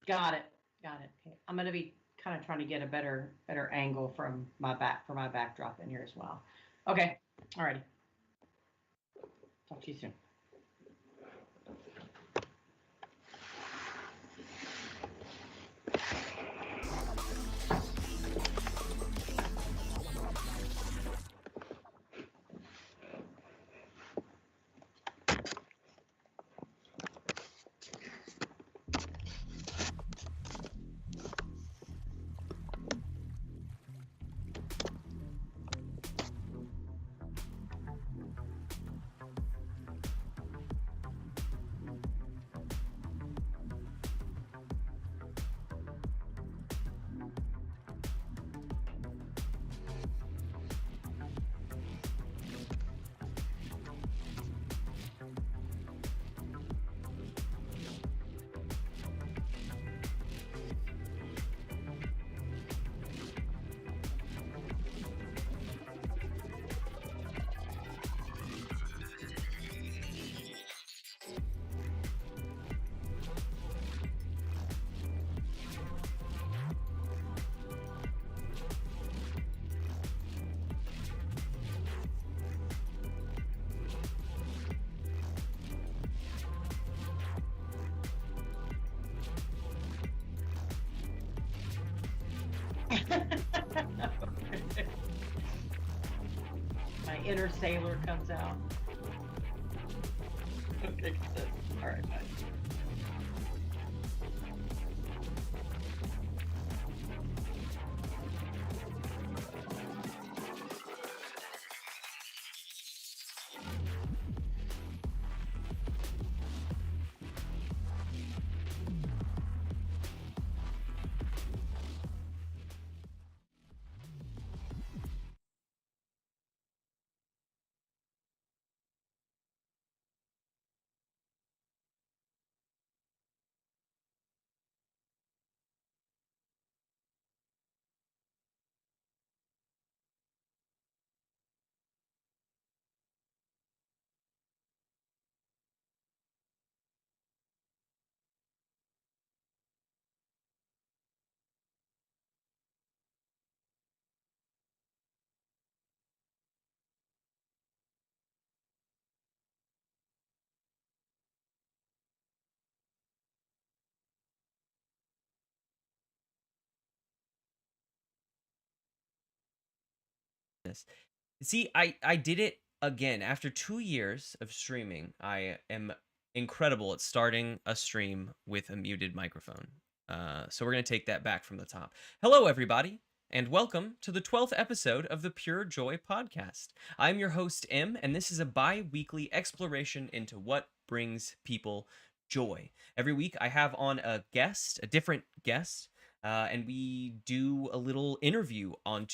Got it. Got it. Okay. I'm gonna be kind of trying to get a better angle from my back for my backdrop in here as well. Okay. Alrighty. Talk to you soon. My inner sailor comes out. Okay, good. All right, bye. This. See, I did it again after 2 years of streaming. I am incredible at starting a stream with a muted microphone. So we're gonna take that back from the top. Hello, everybody, and welcome to the 12th episode of the Pure Joy podcast. I'm your host M, and this is a bi-weekly exploration into what brings people joy. Every week, I have on a guest, a different guest, and we do a little interview on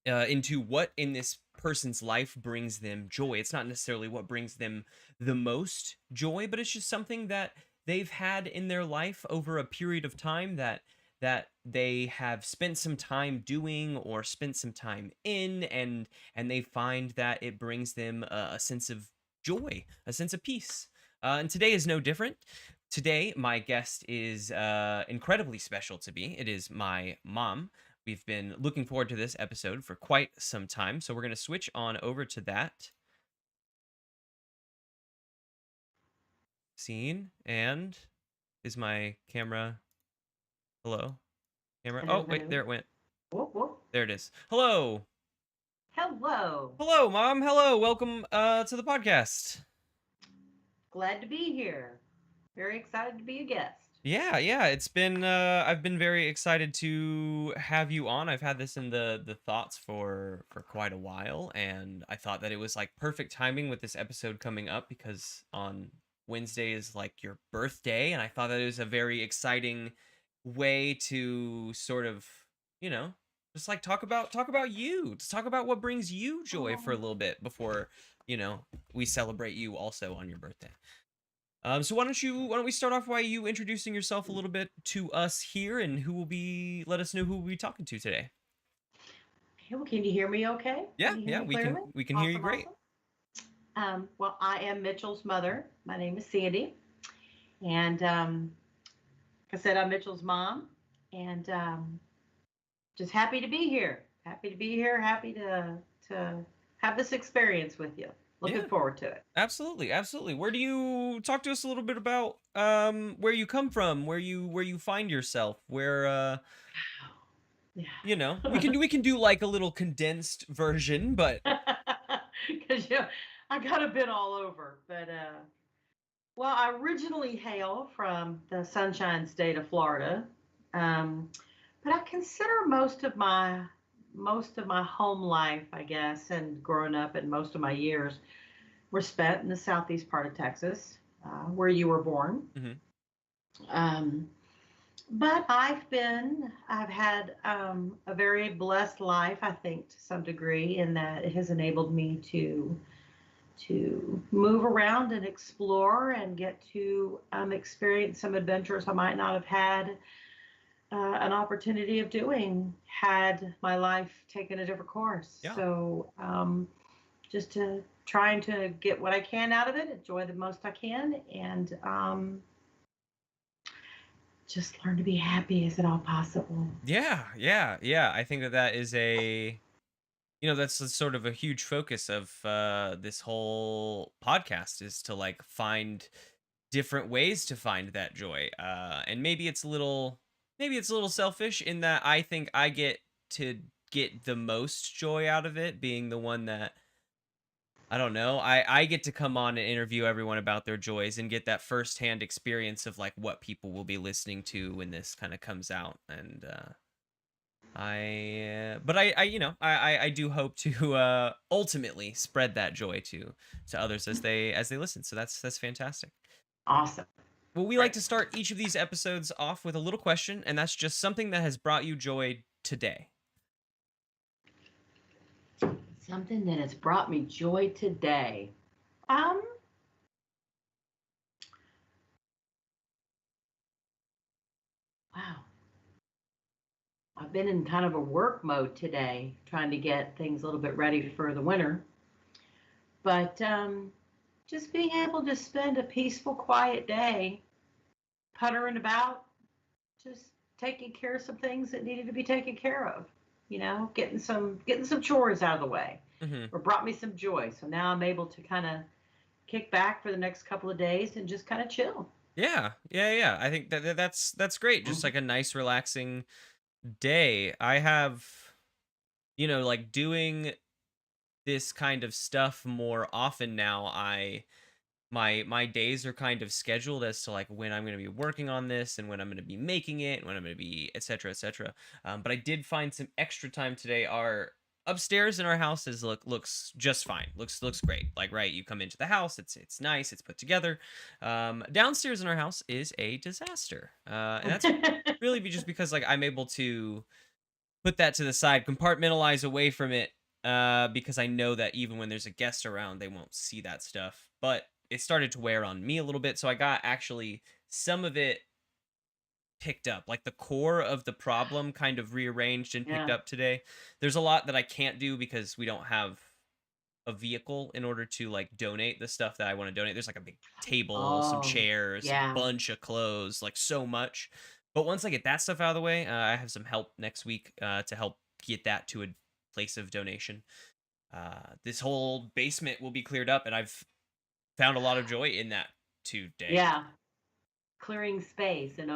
into what in this person's life brings them joy. It's not necessarily what brings them the most joy, but it's just something that they've had in their life over a period of time that they have spent some time doing or spent some time in, and they find that it brings them a sense of joy, a sense of peace. And today is no different. Today, my guest is incredibly special to me. It is my mom. We've been looking forward to this episode for quite some time, so we're going to switch on over to that scene. And is my camera? Hello, camera. Hello, Oh, wait, hello. there it went. Whoop, whoop. There it is. Hello, Hello. hello, mom. Hello, welcome to the podcast. Glad to be here. Very excited to be a guest. Yeah, it's been I've been very excited to have you on. I've had this in the thoughts for quite a while, and I thought that it was like perfect timing with this episode coming up because on Wednesday is like your birthday, and I thought that it was a very exciting way to sort of, you know, just like talk about you. Just talk about what brings you joy for a Oh, little bit before, we celebrate you also on your birthday. So why don't we start off by you introducing yourself a little bit to us here, and who will be let us know who we'll be talking to today. okay, well, can you hear me okay? Can Yeah, you hear yeah, me we can clearly? we can hear you Awesome, great. awesome. Well, I am Mitchell's mother. My name is Sandy. And I said, I'm Mitchell's mom, and just happy to be here. Happy to be here. Happy to have this experience with you. Looking Yeah, forward to it. absolutely, absolutely. Where do you talk to us a little bit about where you come from, where you find yourself, where you know, Yeah. we can do like a little condensed version, but Because I got a bit all over, but well, I originally hail from the Sunshine State of Florida, um, but I consider most of my home life, I guess, and growing up, and most of my years were spent in the southeast part of Texas, where you were born. mhm. Um, but I've had a very blessed life, I think, to some degree, in that it has enabled me to move around and explore and get to experience some adventures I might not have had an opportunity of doing had my life taken a different course. Yeah. So just to trying to get what I can out of it, enjoy the most I can, and just learn to be happy. Is it all possible? Yeah, yeah, yeah. I think that that is a you know that's a sort of a huge focus of this whole podcast is to like find different ways to find that joy. And maybe it's a little selfish in that I think I get to get the most joy out of it being the one that I don't know. I get to come on and interview everyone about their joys and get that firsthand experience of like what people will be listening to when this kind of comes out. And but I you know, I do hope to ultimately spread that joy to others as they listen. So that's fantastic. Awesome. Well, we like Great. to start each of these episodes off with a little question, and that's just something that has brought you joy today. Something that has brought me joy today. Um, wow. I've been in kind of a work mode today, trying to get things a little bit ready for the winter. But just being able to spend a peaceful, quiet day puttering about, just taking care of some things that needed to be taken care of. Getting some chores out of the way, Hmm. or brought me some joy. So now I'm able to kind of kick back for the next couple of days and just kind of chill. Yeah, yeah, yeah. I think that's great. Just like a nice, relaxing day. I have, you know, like doing this kind of stuff more often now. My days are kind of scheduled as to like when I'm going to be working on this and when I'm going to be making it and when I'm going to be etc etc. But I did find some extra time today. Our upstairs in our house looks just fine. Looks great. Like right, you come into the house, it's nice, it's put together. Downstairs in our house is a disaster, and that's really just because like I'm able to put that to the side, compartmentalize away from it, because I know that even when there's a guest around, they won't see that stuff. But it started to wear on me a little bit, so I got actually some of it picked up, like the core of the problem kind of rearranged and picked Yeah. up today. There's a lot that I can't do because we don't have a vehicle in order to like donate the stuff that I want to donate. There's like a big table, some Oh, chairs, a yeah. bunch of clothes, like so much. But once I get that stuff out of the way, I have some help next week to help get that to a place of donation. This whole basement will be cleared up, and I've found a lot of joy in that today. Yeah. Clearing space and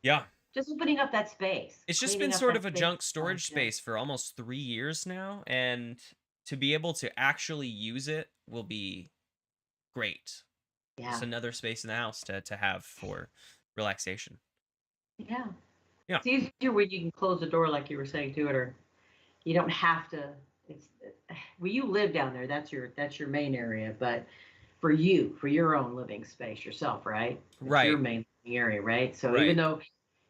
Yeah, just opening up that space, it's just been cleaning up sort that of a space. junk storage space for almost 3 years now, and to be able to actually use it will be great. Just Yeah. another space in the house to have for relaxation. Yeah. Yeah. It's easier when you can close the door, like you were saying to it, or you don't have to. It's well, you live down there. That's your main area, but for your own living space yourself, right? It's your Right. main area, right? So even Right. though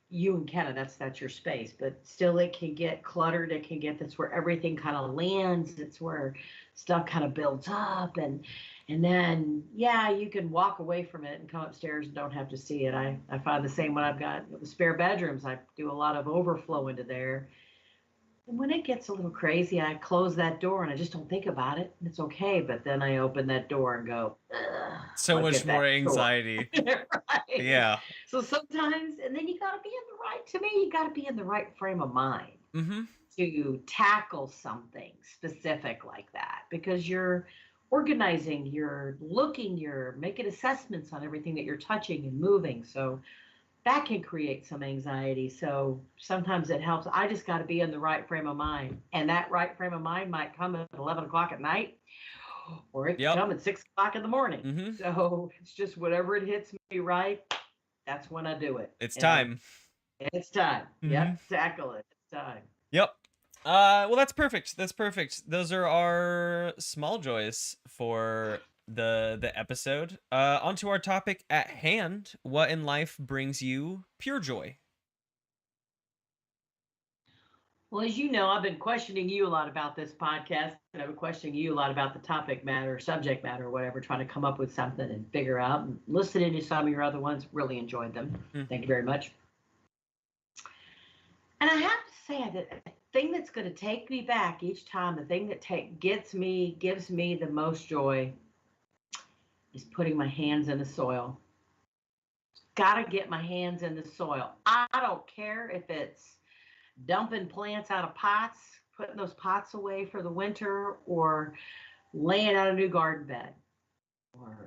you and Kenna, that's your space, but still it can get cluttered. It can get that's where everything kind of lands. It's where stuff kind of builds up, and then yeah, you can walk away from it and come upstairs and don't have to see it. I find the same when I've got the spare bedrooms. I do a lot of overflow into there. And when it gets a little crazy, I close that door and I just don't think about it. It's okay, but then I open that door and go, ugh. So Look much at that more chore. anxiety. Right. Yeah. So sometimes, and then you got to be in the right, to me, you got to be in the right frame of mind Mhm. to tackle something specific like that because you're organizing, you're looking, you're making assessments on everything that you're touching and moving. So that can create some anxiety. So sometimes it helps. I just got to be in the right frame of mind. And that right frame of mind might come at 11 o'clock at night or it could Yep. come at 6 o'clock in the morning. Mhm. So it's just whatever it hits me right, that's when I do it. It's And time. it's time. Mhm. Yep. Tackle it. It's time. Yep. Well, that's perfect. That's perfect. Those are our small joys for the episode. Onto our topic at hand. What in life brings you pure joy? Well, as you know, I've been questioning you a lot about this podcast, and I've been questioning you a lot about the topic matter, subject matter, whatever, trying to come up with something and figure out. And listening to some of your other ones, really enjoyed them. Mm. Thank you very much. And I have to say that the thing that's going to take me back each time, the thing that gives me the most joy, is putting my hands in the soil. Got to get my hands in the soil. I don't care if it's dumping plants out of pots, putting those pots away for the winter, or laying out a new garden bed, or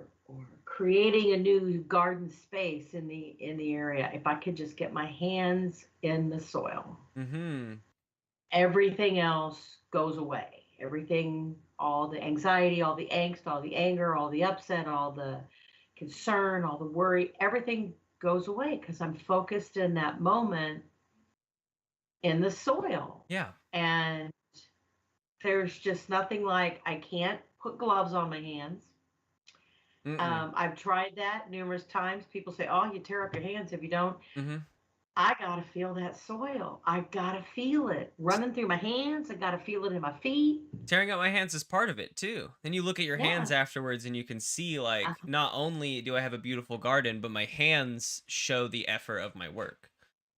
creating a new garden space in the area. If I could just get my hands in the soil, Mhm. everything else goes away. Everything, all the anxiety, all the angst, all the anger, all the upset, all the concern, all the worry, everything goes away because I'm focused in that moment in the soil. Yeah. And there's just nothing like I can't put gloves on my hands. Mm-mm. I've tried that numerous times. People say, "Oh, you tear up your hands if you don't." Mhm. I gotta feel that soil. I gotta feel it running through my hands. I gotta feel it in my feet. Tearing out my hands is part of it too. Then you look at your hands Yeah, afterwards and you can see uh, like not only do I have a beautiful garden, but my hands show the effort of my work.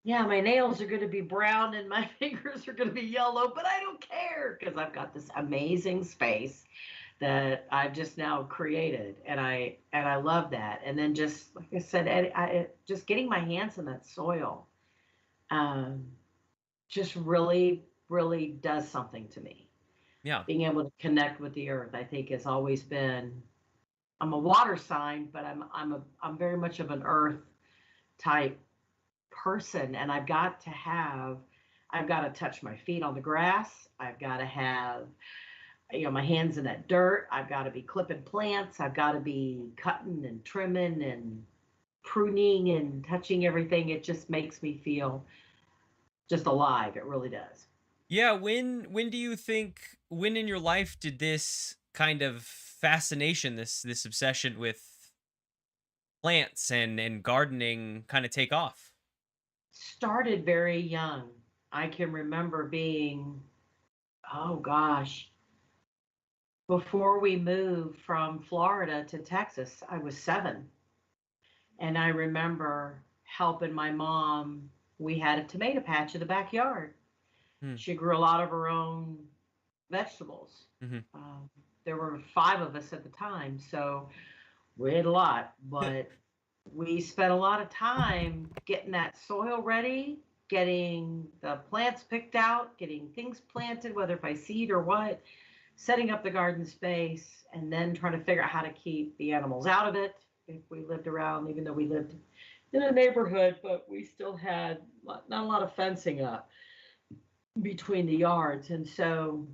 yeah. My nails are gonna be brown and my fingers are gonna be yellow, but I don't care because I've got this amazing space that I've just now created, and I love that. And then just like I said, just getting my hands in that soil, um, just really does something to me. Yeah. Being able to connect with the earth, I think, has always been. I'm a water sign, but I'm very much of an earth type person, and I've got to touch my feet on the grass. I've got to have my hands in that dirt. I've got to be clipping plants. I've got to be cutting and trimming and pruning and touching everything. It just makes me feel just alive. It really does. Yeah, when do you think when in your life did this kind of fascination, this obsession with plants and gardening kind of take off? Started very young. I can remember being, oh gosh, before we moved from Florida to Texas, I was 7. And I remember helping my mom. We had a tomato patch in the backyard. Hmm. She grew a lot of her own vegetables. Mhm. Um, there were 5 of us at the time, so we had a lot, but we spent a lot of time getting that soil ready, getting the plants picked out, getting things planted, whether by seed or what, setting up the garden space, and then trying to figure out how to keep the animals out of it if we lived around, even though we lived in a neighborhood, but we still had not a lot of fencing up between the yards. And so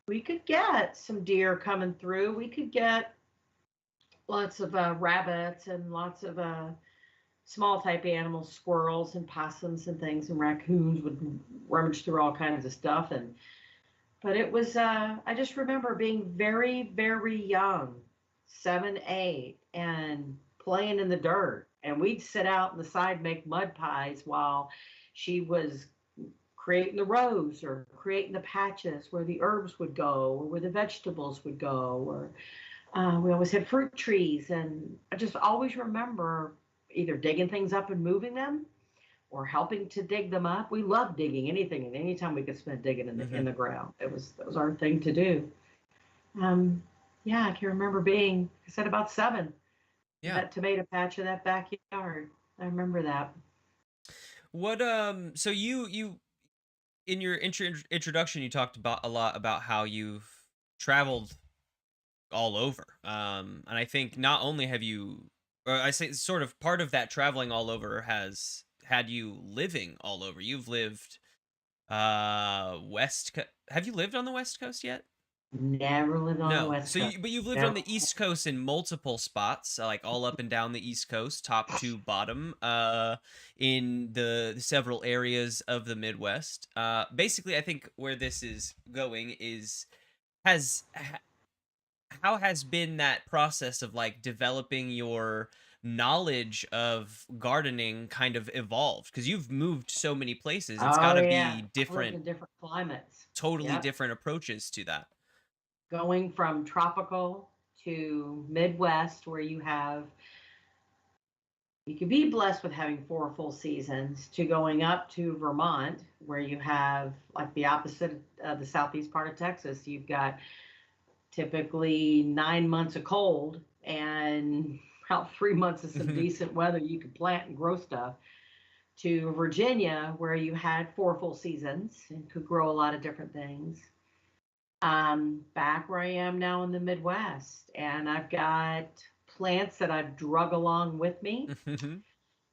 we could get some deer coming through. We could get lots of rabbits and lots of small type animals, squirrels and possums and things, and raccoons would rummage through all kinds of stuff. And but it was I just remember being very young, 7, 8, and playing in the dirt. And we'd sit out in the side, make mud pies while she was creating the rows or creating the patches where the herbs would go or where the vegetables would go. Or we always had fruit trees, and I just always remember either digging things up and moving them or helping to dig them up. We loved digging anything and anytime we could spend digging in Mhm. the ground. That was our thing to do. Um, yeah, I can remember being, I said, about 7, Yeah. that tomato patch in that backyard. I remember that. What so you in your introduction you talked about a lot about how you've traveled all over. And I think not only have you, or I say sort of part of that traveling all over has had you living all over. You've lived have you lived on the West Coast yet? Never lived on the No. West So Coast. but you've lived on Never. the East Coast in multiple spots, like all up and down the East Coast, top to bottom, in the several areas of the Midwest. Basically, I think where this is going is has how has been that process of like developing your knowledge of gardening kind of evolved? Because you've moved so many places, it's got Oh to yeah, be I've lived different, in different climates. totally Yep. different approaches to that. Going from tropical to Midwest, where you can be blessed with having 4 full seasons, to going up to Vermont, where you have like the opposite of the southeast part of Texas. You've got typically 9 months of cold and about 3 months of some decent weather. You could plant and grow stuff. To Virginia, where you had 4 full seasons and could grow a lot of different things. Back where I am now in the Midwest, and I've got plants that I've drug along with me,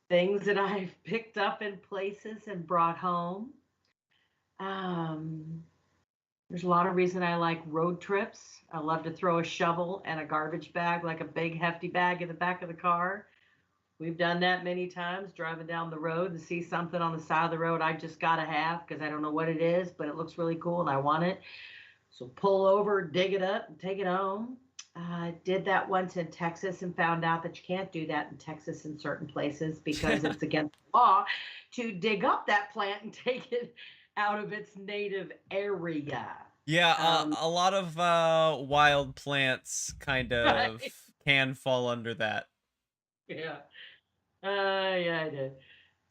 things that I've picked up in places and brought home. Um, there's a lot of reason I like road trips. I love to throw a shovel and a garbage bag, like a big hefty bag, in the back of the car. We've done that many times, driving down the road and see something on the side of the road I just got to have because I don't know what it is, but it looks really cool and I want it. So pull over, dig it up, and take it home. I did that once in Texas and found out that you can't do that in Texas in certain places because it's against the law to dig up that plant and take it out of its native area. Yeah, Um, a lot of wild plants kind of right? can fall under that. Yeah. Yeah, I did.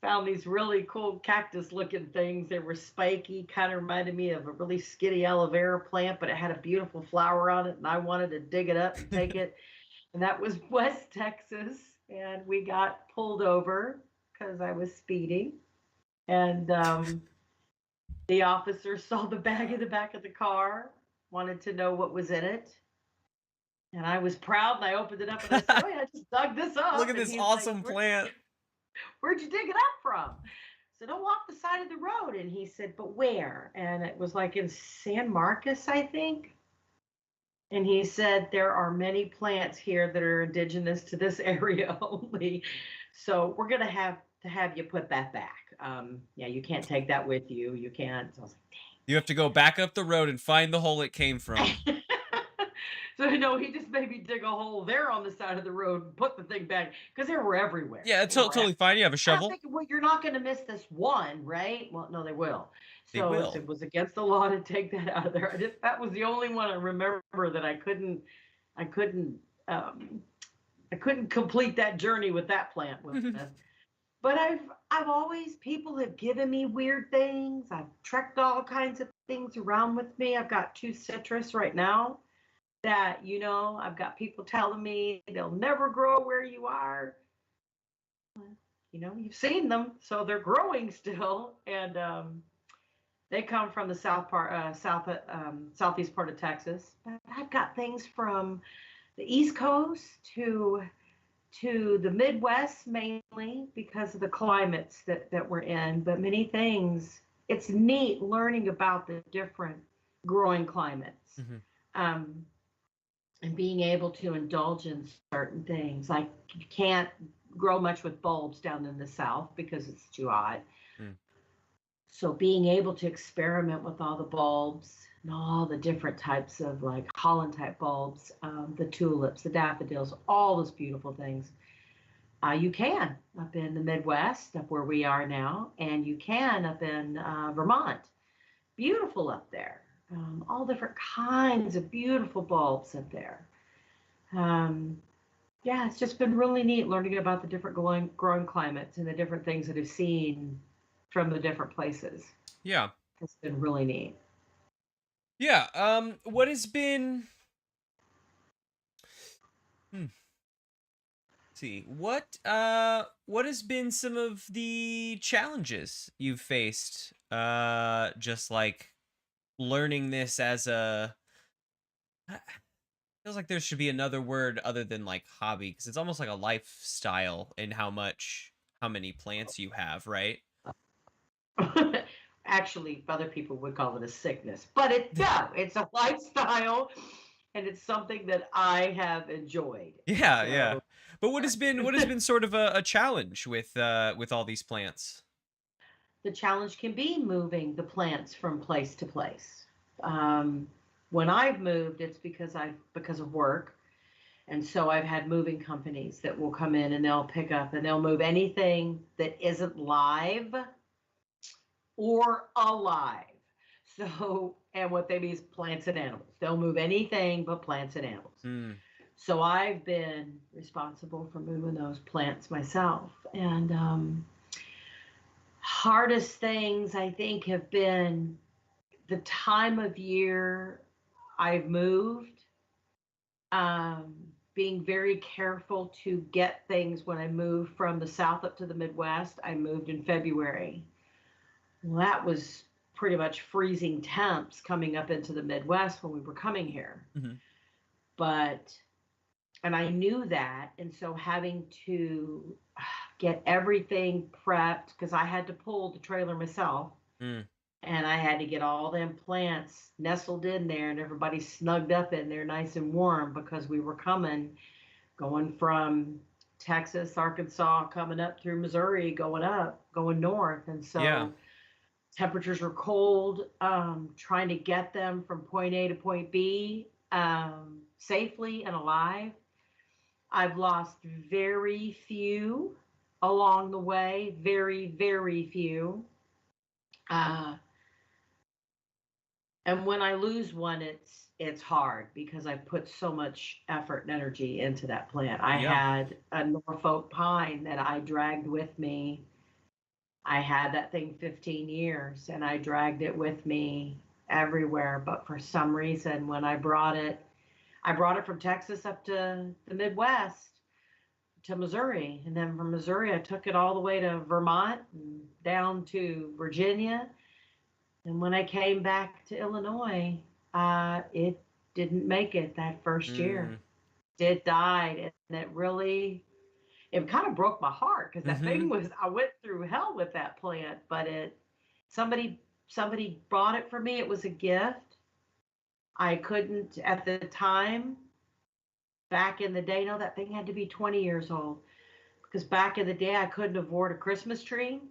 Found these really cool cactus looking things. They were spiky, kind of reminded me of a really skinny aloe vera plant, but it had a beautiful flower on it. And I wanted to dig it up and take it. And that was West Texas. And we got pulled over because I was speeding. And the officer saw the bag in the back of the car, wanted to know what was in it. And I was proud and I opened it up and I said, "Oh, yeah, I just dug this Look up." at And this he's like, awesome plant. "Where'd you dig it up from?" I said, "Oh, off the side of the road." And he said, "But where?" And it was like in San Marcos, I think. And he said, "There are many plants here that are indigenous to this area only. So we're going to have you put that back. Yeah, you can't take that with you. You can't." So I was You have to go back up the road and find the hole it came from. like, dang. So no, he just made me dig a hole there on the side of the road and put the thing back because they were everywhere. Yeah, They were. totally fine. You have a I'm shovel. thinking, well, you're not going to miss this one, right? Well, no, they will. They So will. it was against the law to take that out of there. That was the only one I remember that I couldn't, um, I couldn't complete that journey with that plant with. But I've always, people have given me weird things. I've trekked all kinds of things around with me. I've got 2 citrus right now that, I've got people telling me they'll never grow where you are. You've seen them, so they're growing still, and they come from the southeast part of Texas. But I've got things from the East Coast to the Midwest, mainly because of the climates that we're in. But many things. It's neat learning about the different growing climates. Mhm. Um, and being able to indulge in certain things. Like you can't grow much with bulbs down in the South because it's too hot. Mm. So being able to experiment with all the bulbs and all the different types of like Holland type bulbs, the tulips, the daffodils, all those beautiful things. You can up in the Midwest, up where we are now, and you can up in Vermont. Beautiful up there. All different kinds of beautiful bulbs up there. Um, yeah, it's just been really neat learning about the different growing climates and the different things that I've seen from the different places. Yeah. It's been really neat. Yeah. What has been hmm, see. What has been some of the challenges you've faced just like learning this as a feels like there should be another word other than like hobby because it's almost like a lifestyle in how many plants you have, right? Actually, other people would call it a sickness, but no, it's a lifestyle, and it's something that I have enjoyed. Yeah, yeah. So But what has been sort of a challenge with all these plants? the challenge can be moving the plants from place to place. Um, when I've moved, it's because of work, and so I've had moving companies that will come in and they'll pick up and they'll move anything that isn't live or alive. So, and what they mean is plants and animals. They'll move anything but plants and animals. Mm, So I've been responsible for moving those plants myself. And hardest things I think have been the time of year I've moved, um, being very careful to get things when I moved from the South up to the Midwest. I moved in February. Well, that was pretty much freezing temps coming up into the Midwest when we were coming here. hmm But, and I knew that. And so having to get everything prepped because I had to pull the trailer myself mm, and I had to get all them plants nestled in there and everybody snugged up in there nice and warm because we were going from Texas, Arkansas, coming up through Missouri, going north. And yeah. so temperatures were cold, trying to get them from point A to point B safely and alive. I've lost very few along the way, very, very few. Uh, and when I lose one, it's hard because I put so much effort and energy into that plant. I Yeah. had a Norfolk pine that I dragged with me. I had that thing 15 years and I dragged it with me everywhere. But for some reason, when I brought it from Texas up to the Midwest to Missouri. And then from Missouri, I took it all the way to Vermont and down to Virginia. And when I came back to Illinois, it didn't make it that first year. Mm, It died. And it kind of broke my heart because that hmm thing I went through hell with that plant, but somebody, somebody bought it for me. It was a gift. I couldn't at the time, back in the day, no, that thing had to be 20 years old because back in the day, I couldn't afford a Christmas tree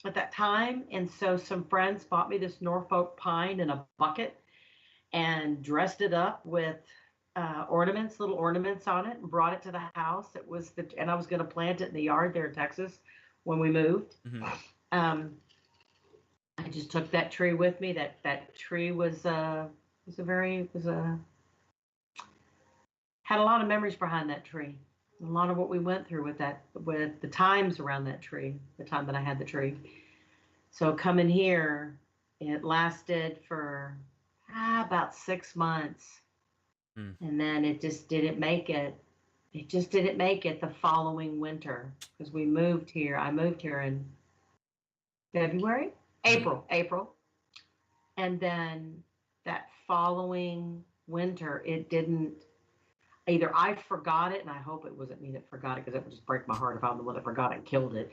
at that time. And so some friends bought me this Norfolk pine in a bucket and dressed it up with ornaments, little ornaments on it, and brought it to the house. And I was going to plant it in the yard there in Texas when we moved. hmm Um, I just took that tree with me. That tree was a had a lot of memories behind that tree. A lot of what we went through with the times around that tree, the time that I had the tree. So coming here, it lasted for about 6 months. mm. And then it just didn't make it. It just didn't make it the following winter because we moved here. I moved here in February, hmm April. And then that following winter, it didn't. Either I forgot it, and I hope it wasn't me that forgot it because it would just break my heart if I'm the one that forgot it and killed it.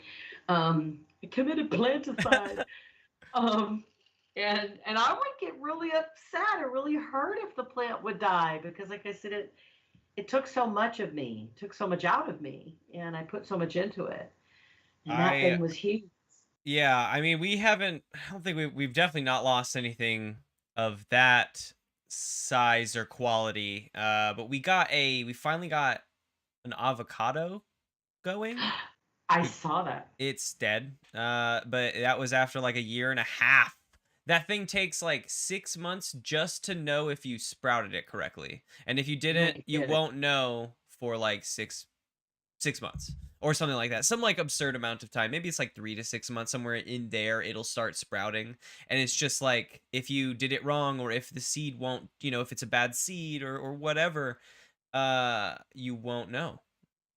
I committed planticide. Um, and I would get really upset or really hurt if the plant would die because, like I said, it took so much of me, took so much out of me, and I put so much into it. And that I thing was huge. Yeah, I mean, I don't think we've definitely not lost anything of that size or quality. But we finally got an avocado going. I We saw that. It's dead. But that was after like a year and a half. That thing takes like 6 months just to know if you sprouted it correctly. And if you You didn't, ain't you kidding. won't know for like 6 months or something like that, some like absurd amount of time. Maybe it's like 3 to 6 months, somewhere in there it'll start sprouting. And it's just like if you did it wrong, or if the seed won't, if it's a bad seed or whatever, you won't know.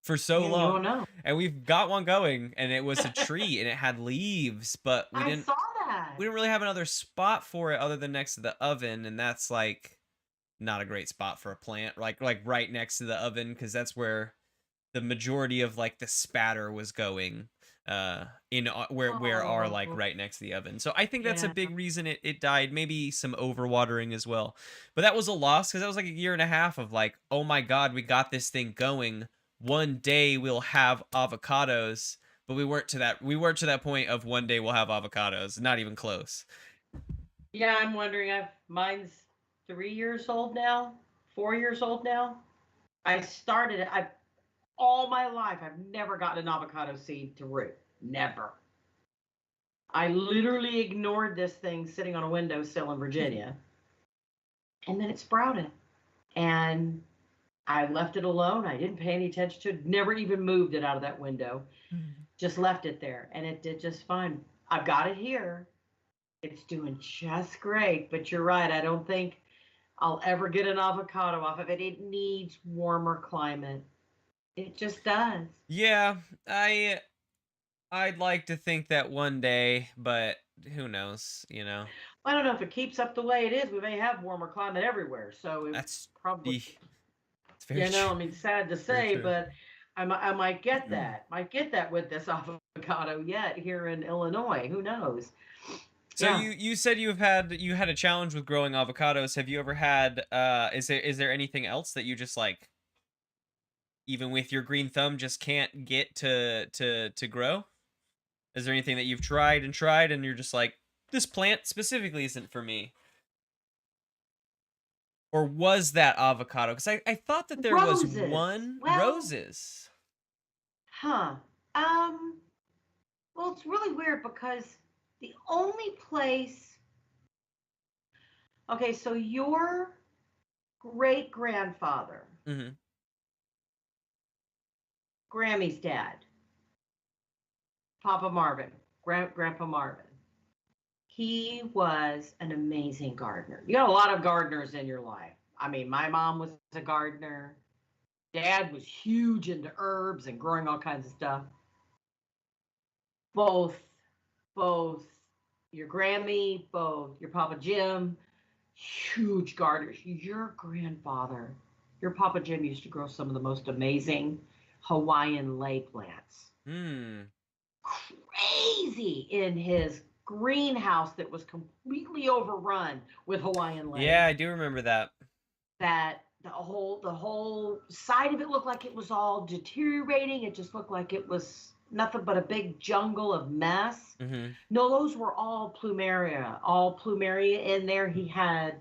for so Yeah, you long. don't know. And we've got one going, and it was a tree and it had leaves, but I saw that. we didn't really have another spot for it other than next to the oven, and that's like not a great spot for a plant, like right next to the oven, because that's where the majority of like the spatter was going in where are like Oh, right next to the oven. So I think that's a yeah. big reason it died. Maybe some overwatering as well, but that was a loss because that was like a year and a half of like, oh my god, we got this thing going, one day we'll have avocados. But we weren't to that point of one day we'll have avocados, not even close. Yeah, I'm wondering. Mine's 3 years old now, 4 years old now. I started it. I All my life I've never gotten an avocado seed to root. Never. I literally ignored this thing sitting on a windowsill in Virginia, and then it sprouted. And I left it alone. I didn't pay any attention to it. Never even moved it out of that window. Just left it there, and it did just fine. I've got it here. It's doing just great. But you're right. I don't think I'll ever get an avocado off of it. It needs warmer climate. It just does. Yeah, I'd like to think that one day, but who knows, you know. I don't know if it keeps up the way it is. We may have warmer climate everywhere, so it That's probably, it's very I true. mean, sad to Very say, true. but I might get that. Might get that with this avocado yet here in Illinois. Who knows? So Yeah. you said you had a challenge with growing avocados. Have you ever had is there anything else that you just like even with your green thumb just can't get to grow? Is there anything that you've tried and you're just like this plant specifically isn't for me? Or was that avocado? Cuz I thought that there was Roses. one Well, roses. huh. Um, well, it's really weird because the only place, okay, so your great grandfather, Mhm. Grammy's dad, Papa Marvin, Grandpa Marvin, he was an amazing gardener. You got a lot of gardeners in your life. I mean, my mom was a gardener. Dad was huge into herbs and growing all kinds of stuff. Both, both your Grammy, both your Papa Jim, huge gardeners. Your grandfather, your Papa Jim used to grow some of the most amazing Hawaiian lei plants. Hmm. Crazy in his greenhouse that was completely overrun with Hawaiian Yeah, leis. I do remember that. That the whole side of it looked like it was all deteriorating. It just looked like it was nothing but a big jungle of mess. Mhm. No, those were all plumeria in there. He had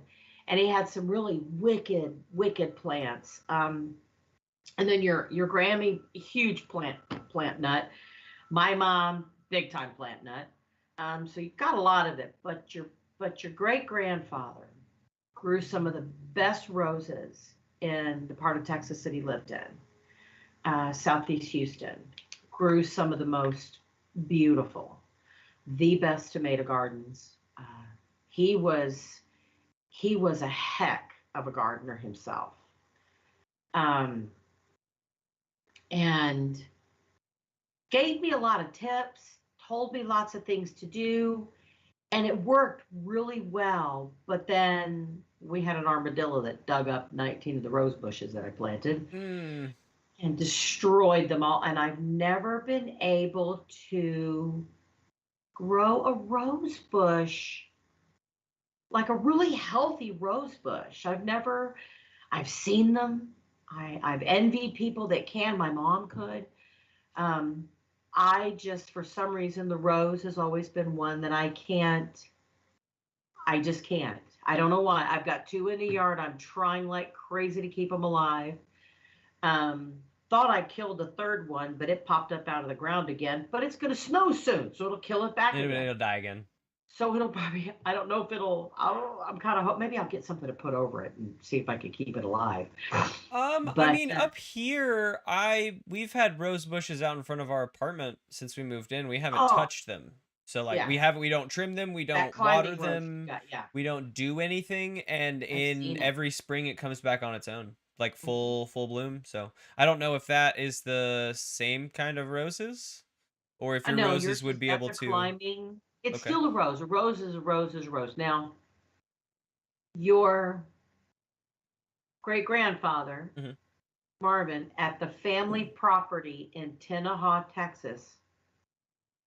some really wicked plants. And then your Grammy, huge plant nut. My mom, big time plant nut. So you got a lot of it, but your great grandfather grew some of the best roses in the part of Texas that he lived in, Southeast Houston. Grew some of the most beautiful, the best tomato gardens. He was he was a heck of a gardener himself, um, and gave me a lot of tips, told me lots of things to do, and it worked really well. But then we had an armadillo that dug up 19 of the rose bushes that I planted Hmm. and destroyed them all. And I've never been able to grow a rose bush, like a really healthy rose bush. I've seen them. I've envied people that can. My mom could. Um, I just, for some reason, the rose has always been one that I just can't. I don't know why. I've got two in the yard. I'm trying like crazy to keep them alive. Um, Thought I killed the third one, but it popped up out of the ground again. But it's going to snow soon, so it'll kill it back again. It'll die again. So it'll probably, I don't know if I'm kind of, maybe I'll get something to put over it and see if I can keep it alive. I But, mean, up here, we've had rose bushes out in front of our apartment since we moved in. We haven't oh, touched them. So like yeah, we don't trim them, we that don't water climbing rose you them, got, yeah, we don't do anything, and I've in seen it. every spring it comes back on its own. like full bloom. So I don't know if that is the same kind of roses, or if I your know roses yours would is be that's able a to. climbing. It's Okay. still a rose. A rose is a rose is a rose. Now, your great grandfather, Hmm. Marvin, at the family property in Tenaha, Texas,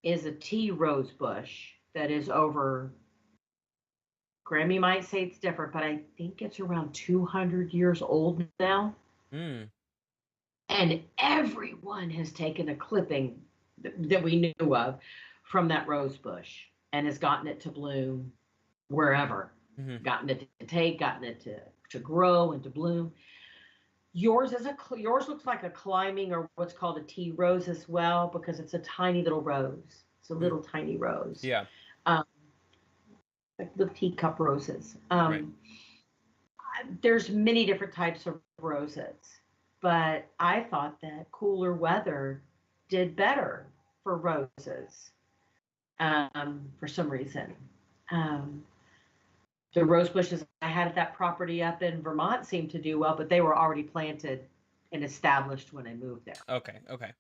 is a tea rose bush that is over, Grammy might say it's different, but I think it's around 200 years old now. Mm. And everyone has taken a clipping that we knew of from that rose bush and has gotten it to bloom wherever, Hmm. gotten it to take, gotten it to grow and to bloom. Yours looks like a climbing or what's called a tea rose as well because it's a tiny little rose. It's a Mm. little tiny rose, Yeah. um, like little teacup roses. Right. There's many different types of roses, but I thought that cooler weather did better for roses for some reason. Um, the rose bushes I had at that property up in Vermont seemed to do well, but they were already planted and established when I moved there. Okay. Okay.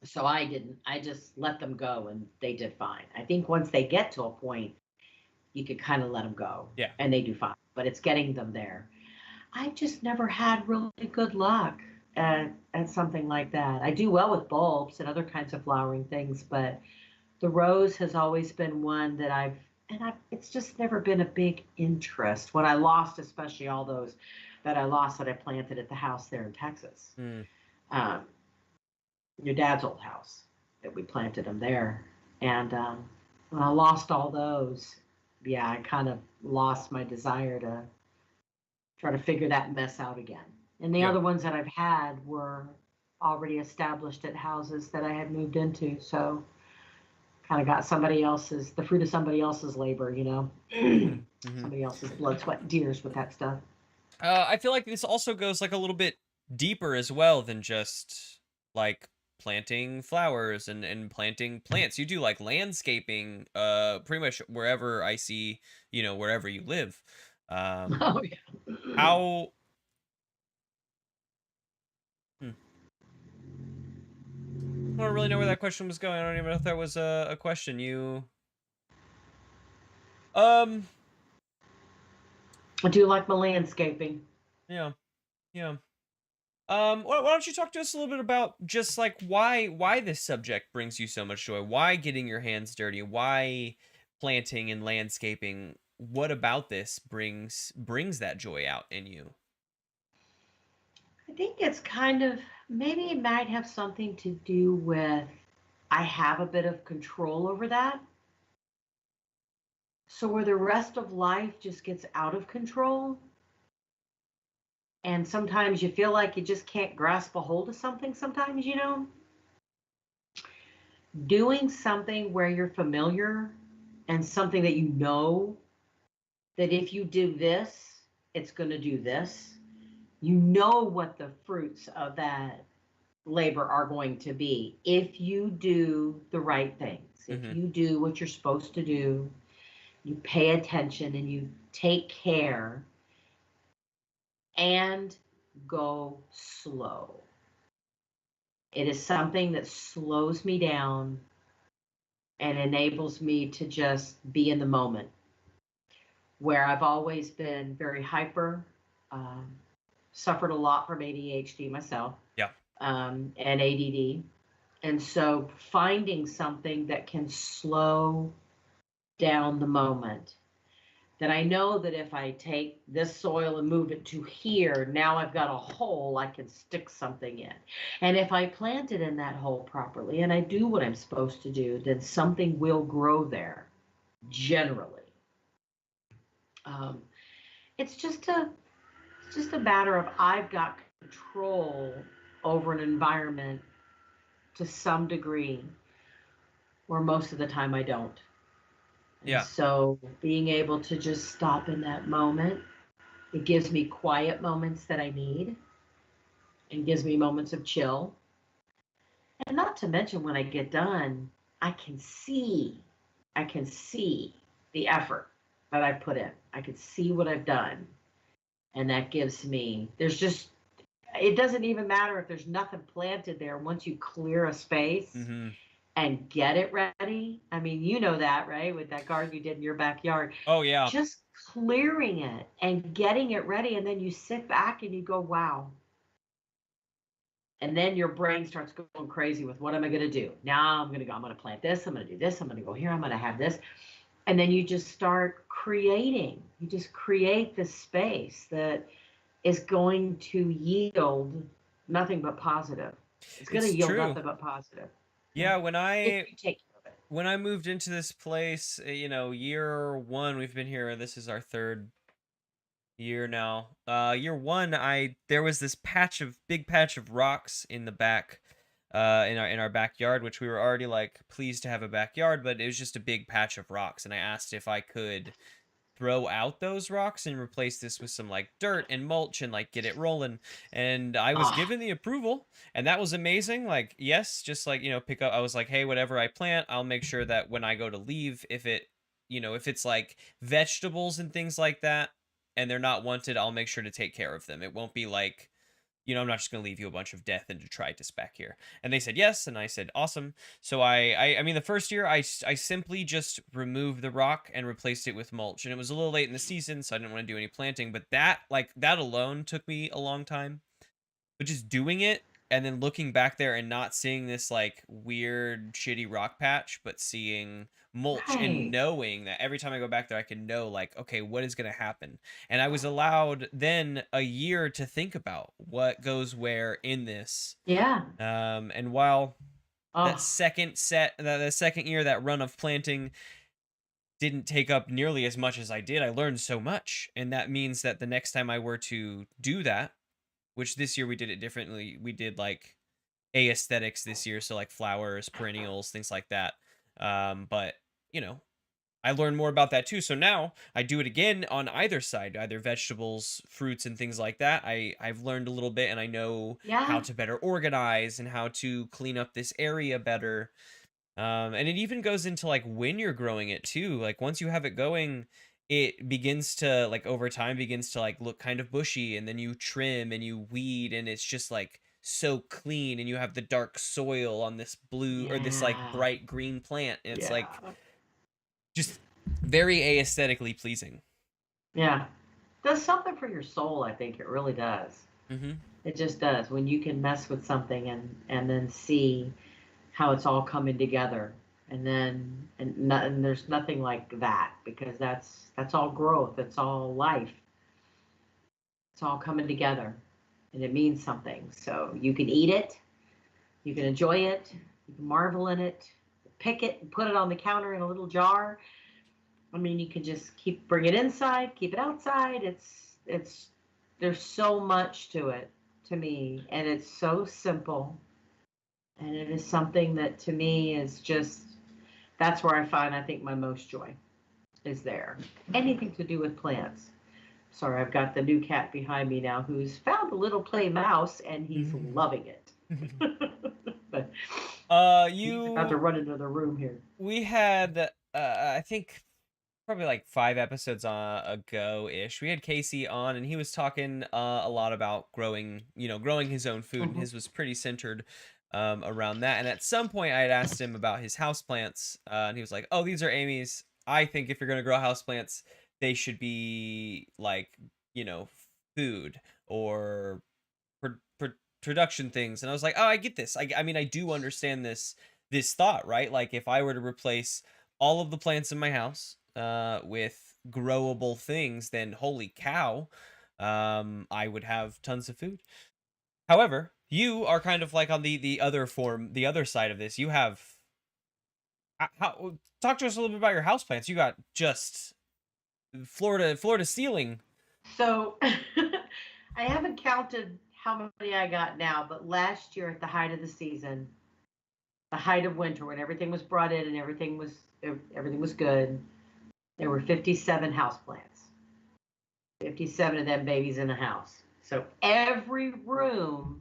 So I didn't. I just let them go and they did fine. I think once they get to a point, you could kind of let them go Yeah. and they do fine, but it's getting them there. I just never had really good luck at something like that. I do well with bulbs and other kinds of flowering things, but the rose has always been one that it's just never been a big interest. When I lost, especially all those that I lost that I planted at the house there in Texas, Mm. um, your dad's old house, that we planted them there. And when I lost all those, yeah, I kind of lost my desire to try to figure that mess out again. And the Yeah. other ones that I've had were already established at houses that I had moved into. So kind of got the fruit of somebody else's labor, Hmm. Hmm. somebody else's blood, sweat, and tears with that stuff. I feel like this also goes like a little bit deeper as well than just like planting flowers and planting plants. You do like landscaping pretty much wherever I see, wherever you live. Oh, yeah. How hmm, I don't really know where that question was going. I don't even know if that was a question. Um I do like my landscaping. yeah, yeah. Why don't you talk to us a little bit about just like why this subject brings you so much joy? Why getting your hands dirty? Why planting and landscaping? What about this brings that joy out in you? I think it's maybe it might have something to do with I have a bit of control over that. So where the rest of life just gets out of control, and sometimes you feel like you just can't grasp a hold of something, sometimes, doing something where you're familiar and something that you know that if you do this, it's going to do this. You know what the fruits of that labor are going to be if you do the right things, if Hmm. you do what you're supposed to do, you pay attention and you take care and go slow. It is something that slows me down and enables me to just be in the moment. Where I've always been very hyper, um, suffered a lot from ADHD myself, Yeah. and ADD. And so finding something that can slow down the moment, that I know that if I take this soil and move it to here, now I've got a hole I can stick something in. And if I plant it in that hole properly and I do what I'm supposed to do, then something will grow there generally. Um, it's just a matter of I've got control over an environment to some degree where most of the time I don't. And Yeah. so being able to just stop in that moment, it gives me quiet moments that I need and gives me moments of chill. And not to mention when I get done, I can see, I can see the effort that I put in. I can see what I've done. And that gives me, there's just it doesn't even matter if there's nothing planted there. Once you clear a space Mm-hmm. and get it ready, I mean, you know that, right? With that garden you did in your backyard, Oh yeah. just clearing it and getting it ready. And then you sit back and you go, wow. And then your brain starts going crazy with what am I going to do? Now I'm going to go, I'm going to plant this. I'm going to do this. I'm going to go here. I'm going to have this. And then you just start creating. You just create this space that is going to yield nothing but positive. It's going to It's yield true. nothing but positive. Yeah. Yeah, when If I you take care of it. when I moved into this place, year one, we've been here. This is our third year now. Year one, I there was this big patch of rocks in the back, in our backyard, which we were already like pleased to have a backyard, but it was just a big patch of rocks, and I asked if I could throw out those rocks and replace this with some like dirt and mulch and like get it rolling. And I was Ah, given the approval, and that was amazing. Like, yes, just like, pick up. I was like, hey, whatever I plant, I'll make sure that when I go to leave, if it's like vegetables and things like that and they're not wanted, I'll make sure to take care of them. It won't be like, I'm not just going to leave you a bunch of death and detritus back here. And they said yes, and I said awesome. So I mean, the first year I simply just removed the rock and replaced it with mulch, and it was a little late in the season, so I didn't want to do any planting. But that alone took me a long time. But just doing it and then looking back there and not seeing this like weird shitty rock patch, but seeing mulch and right. knowing that every time I go back there I can know like, okay, what is going to happen. And I was allowed then a year to think about what goes where in this. Yeah. And while that Oh, second year, that run of planting didn't take up nearly as much as I did, I learned so much. And that means that the next time I were to do that, which this year we did it differently. We did like aesthetics this year, so like flowers, perennials, things like that. But you know, I learned more about that too. So now I do it again on either side, either vegetables, fruits, and things like that. I've learned a little bit, and I know how yeah. to better organize and how to clean up this area better. And it even goes into like when you're growing it too. Like once you have it going, it begins to like over time begins to like look kind of bushy, and then you trim and you weed, and it's just like so clean, and you have the dark soil on this blue or this like Yeah. bright green plant. And it's like Yeah. just very aesthetically pleasing. Yeah. Does something for your soul, I think it really does. Mm-hmm. It just does. When you can mess with something and then see how it's all coming together. And there's nothing like that because that's all growth, it's all life. It's all coming together and it means something. So you can eat it, you can enjoy it, you can marvel in it, pick it and put it on the counter in a little jar. I mean, you can just keep bring it inside, keep it outside. It's there's so much to it to me, and it's so simple, and it is something that to me is just that's where I find I think my most joy is there. Anything to do with plants. Sorry, I've got the new cat behind me now who's found a little play mouse and he's loving it. But he's about to You run into the room here. we had I think probably like 5 episodes ago ish. We had Casey on, and he was talking a lot about growing his own food, and Mhm. his was pretty centered around that. And at some point, I had asked him about his houseplants, and he was like, "Oh, these are Amy's. I think if you're gonna grow houseplants, they should be like you know food or production things." And I was like, "Oh, I get this. I mean, I do understand this thought, right? Like if I were to replace all of the plants in my house with growable things, then holy cow, I would have tons of food." However, you are kind of like on the other side of this. You have how talk to us a little bit about your houseplants. You got just floor to ceiling. So I haven't counted how many I got now, but last year at the height of the season, the height of winter, when everything was brought in and everything was good, there were 57 houseplants. 57 of them babies in the house. So every room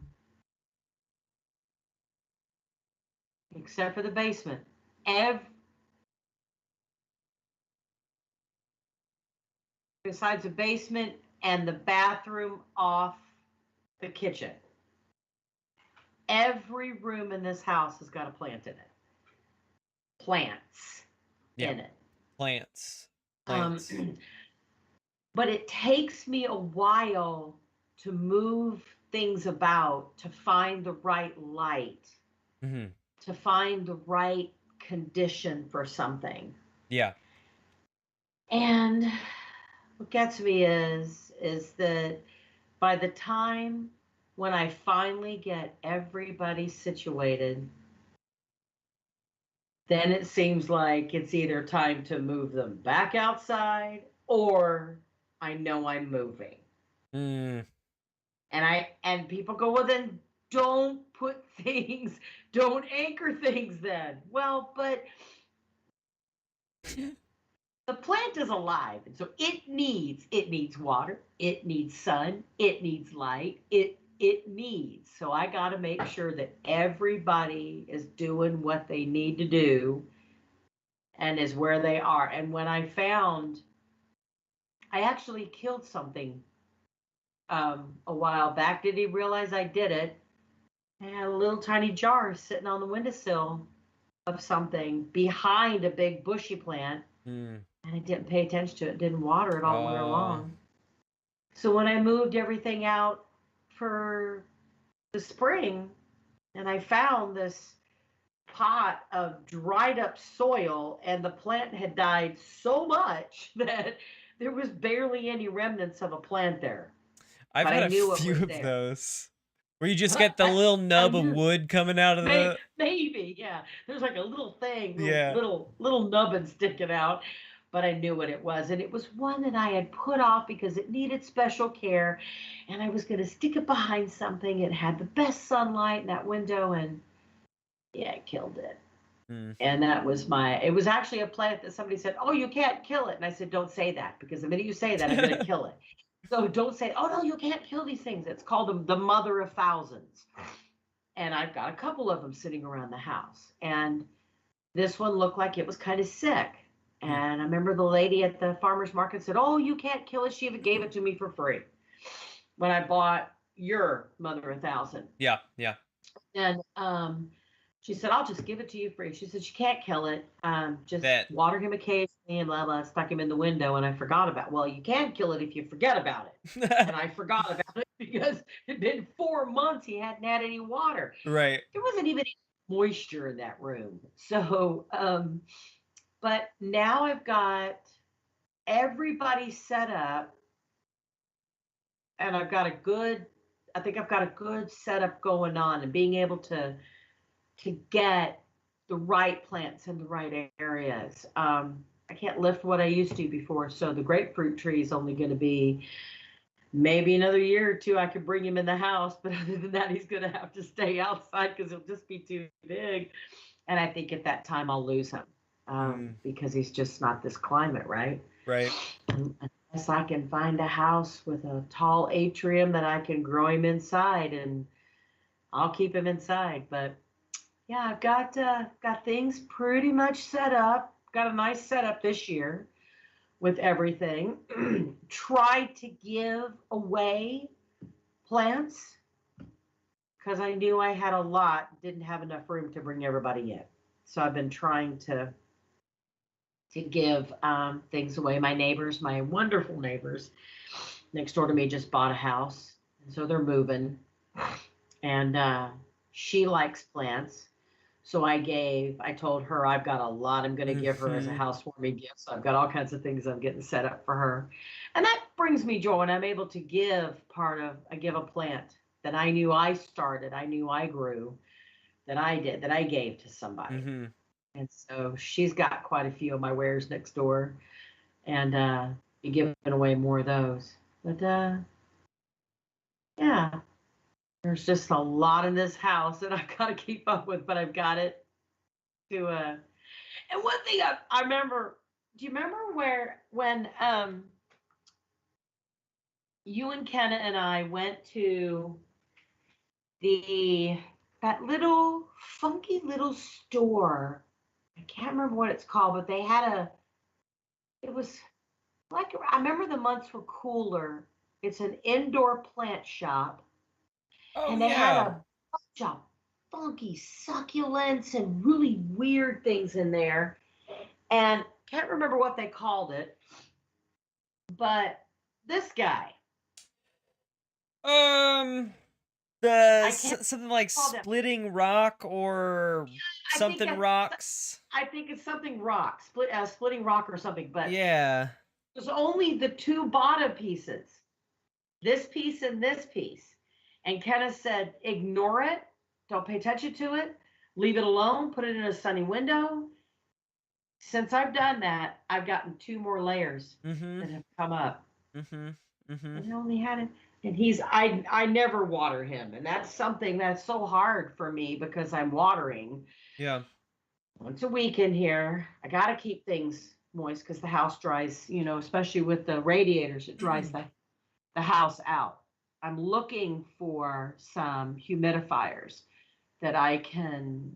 except for the basement, every besides the basement and the bathroom off the kitchen. Every room in this house has got a plant in it. Plants Yeah. in it. Plants. Um, Plants. but it takes me a while to move things about, to find the right light, Hmm. to find the right condition for something. Yeah. And what gets me is that by the time when I finally get everybody situated, then it seems like it's either time to move them back outside or I know I'm moving. Mm. And people go, well, then don't put things, don't anchor things then. Well, but the plant is alive, and so it needs water, it needs sun, it needs light, it needs. So I got to make sure that everybody is doing what they need to do and is where they are. And when I actually killed something a while back. Did he realize I did it? I had a little tiny jar sitting on the windowsill of something behind a big bushy plant, Mm. and I didn't pay attention to it, didn't water it all winter Oh. long. So when I moved everything out for the spring, and I found this pot of dried up soil, and the plant had died so much that there was barely any remnants of a plant there, I've but I had a knew it few was of there. those where you just get the I, little I nub of knew. wood coming out of the. Maybe, yeah. There's like a little thing, Yeah. little nubbin sticking out, but I knew what it was, and it was one that I had put off because it needed special care, and I was going to stick it behind something. It had the best sunlight in that window, and yeah, it killed it. Mm. And that was my. It was actually a plant that somebody said, "Oh, you can't kill it," and I said, "Don't say that because the minute you say that, I'm going to kill it." So don't say, "Oh no, you can't kill these things." It's called the mother of thousands, and I've got a couple of them sitting around the house. And this one looked like it was kind of sick. Mm. And I remember the lady at the farmer's market said, "Oh, you can't kill it." She even gave it to me for free when I bought your Mother of Thousand. Yeah. Yeah. And she said, "I'll just give it to you free." She said, "You can't kill it. Just That. water him occasionally and blah, blah." Stuck him in the window, and I forgot about it. Well, you can kill it if you forget about it. And I forgot about it because it'd been 4 months he hadn't had any water. Right. There wasn't even any moisture in that room. So, but now I've got everybody set up, and I think I've got a good setup going on, and being able to get the right plants in the right areas. I can't lift what I used to before, so the grapefruit tree is only going to be maybe another year or two. I could bring him in the house, but other than that, he's going to have to stay outside because he'll just be too big. And I think at that time I'll lose him Mm. because he's just not this climate, right? Right. Unless I can find a house with a tall atrium that I can grow him inside, and I'll keep him inside. But yeah, I've got things pretty much set up. Got a nice setup this year with everything. Tried to give away plants because I knew I had a lot, didn't have enough room to bring everybody in. So I've been trying to give things away. My neighbors, my wonderful neighbors next door to me, just bought a house, and so they're moving. And she likes plants, so I told her I've got a lot I'm going to give her as a Hmm. housewarming gift. So I've got all kinds of things I'm getting set up for her, and that brings me joy. And I'm able to I give a plant that I knew I started, I knew I grew, that I gave to somebody. Hmm. And so she's got quite a few of my wares next door, and be giving away more of those. But yeah, there's just a lot in this house that I've got to keep up with, but I've got it to. And one thing I remember, do you remember when you and Kenna and I went to the that little funky little store? I can't remember what it's called, but they had it was like, I remember the months were cooler. It's an indoor plant shop, Oh and they had yeah. a bunch of funky succulents and really weird things in there. And can't remember what they called it, but this guy, Um, I can't something like call them. splitting rock or I think something that's, rocks. I think it's something rock, splitting rock or something. But Yeah. there's only the two bottom pieces, this piece and this piece. And Kenneth said, ignore it, don't pay attention to it, leave it alone, put it in a sunny window. Since I've done that, I've gotten two more layers Mm-hmm. that have come up. Mm-hmm. Mm-hmm. And I only had it. And I never water him. And that's something that's so hard for me because I'm watering Yeah. once a week in here. I got to keep things moist because the house dries, especially with the radiators, it dries the house out. I'm looking for some humidifiers that I can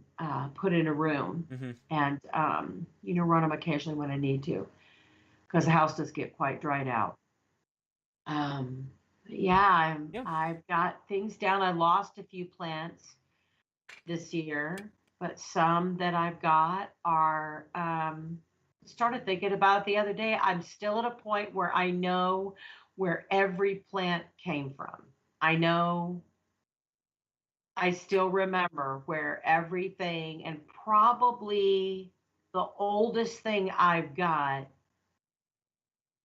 put in a room Mm-hmm. and, run them occasionally when I need to because the house does get quite dried out. Um, yeah, Yeah. I've got things down. I lost a few plants this year, but some that I've got are started thinking about it the other day. I'm still at a point where I know where every plant came from. I know I still remember where everything, and probably the oldest thing I've got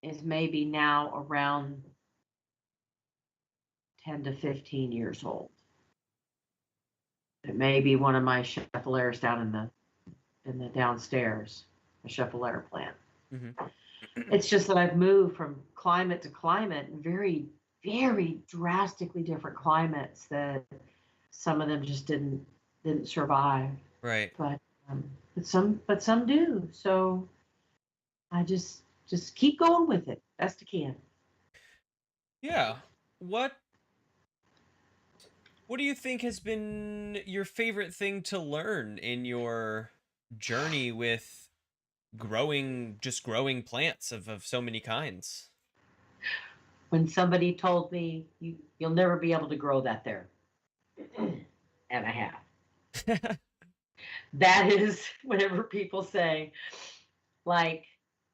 is maybe now around 10 to 15 years old. It may be one of my chevaliers down in the downstairs, a chevalier plant. Mm-hmm. It's just that I've moved from climate to climate, very, very drastically different climates that some of them just didn't survive. Right. But some do. So I just keep going with it best I can. Yeah. What What do you think has been your favorite thing to learn in your journey with growing plants of so many kinds? When somebody told me you'll never be able to grow that there, and I have. That is whenever people say like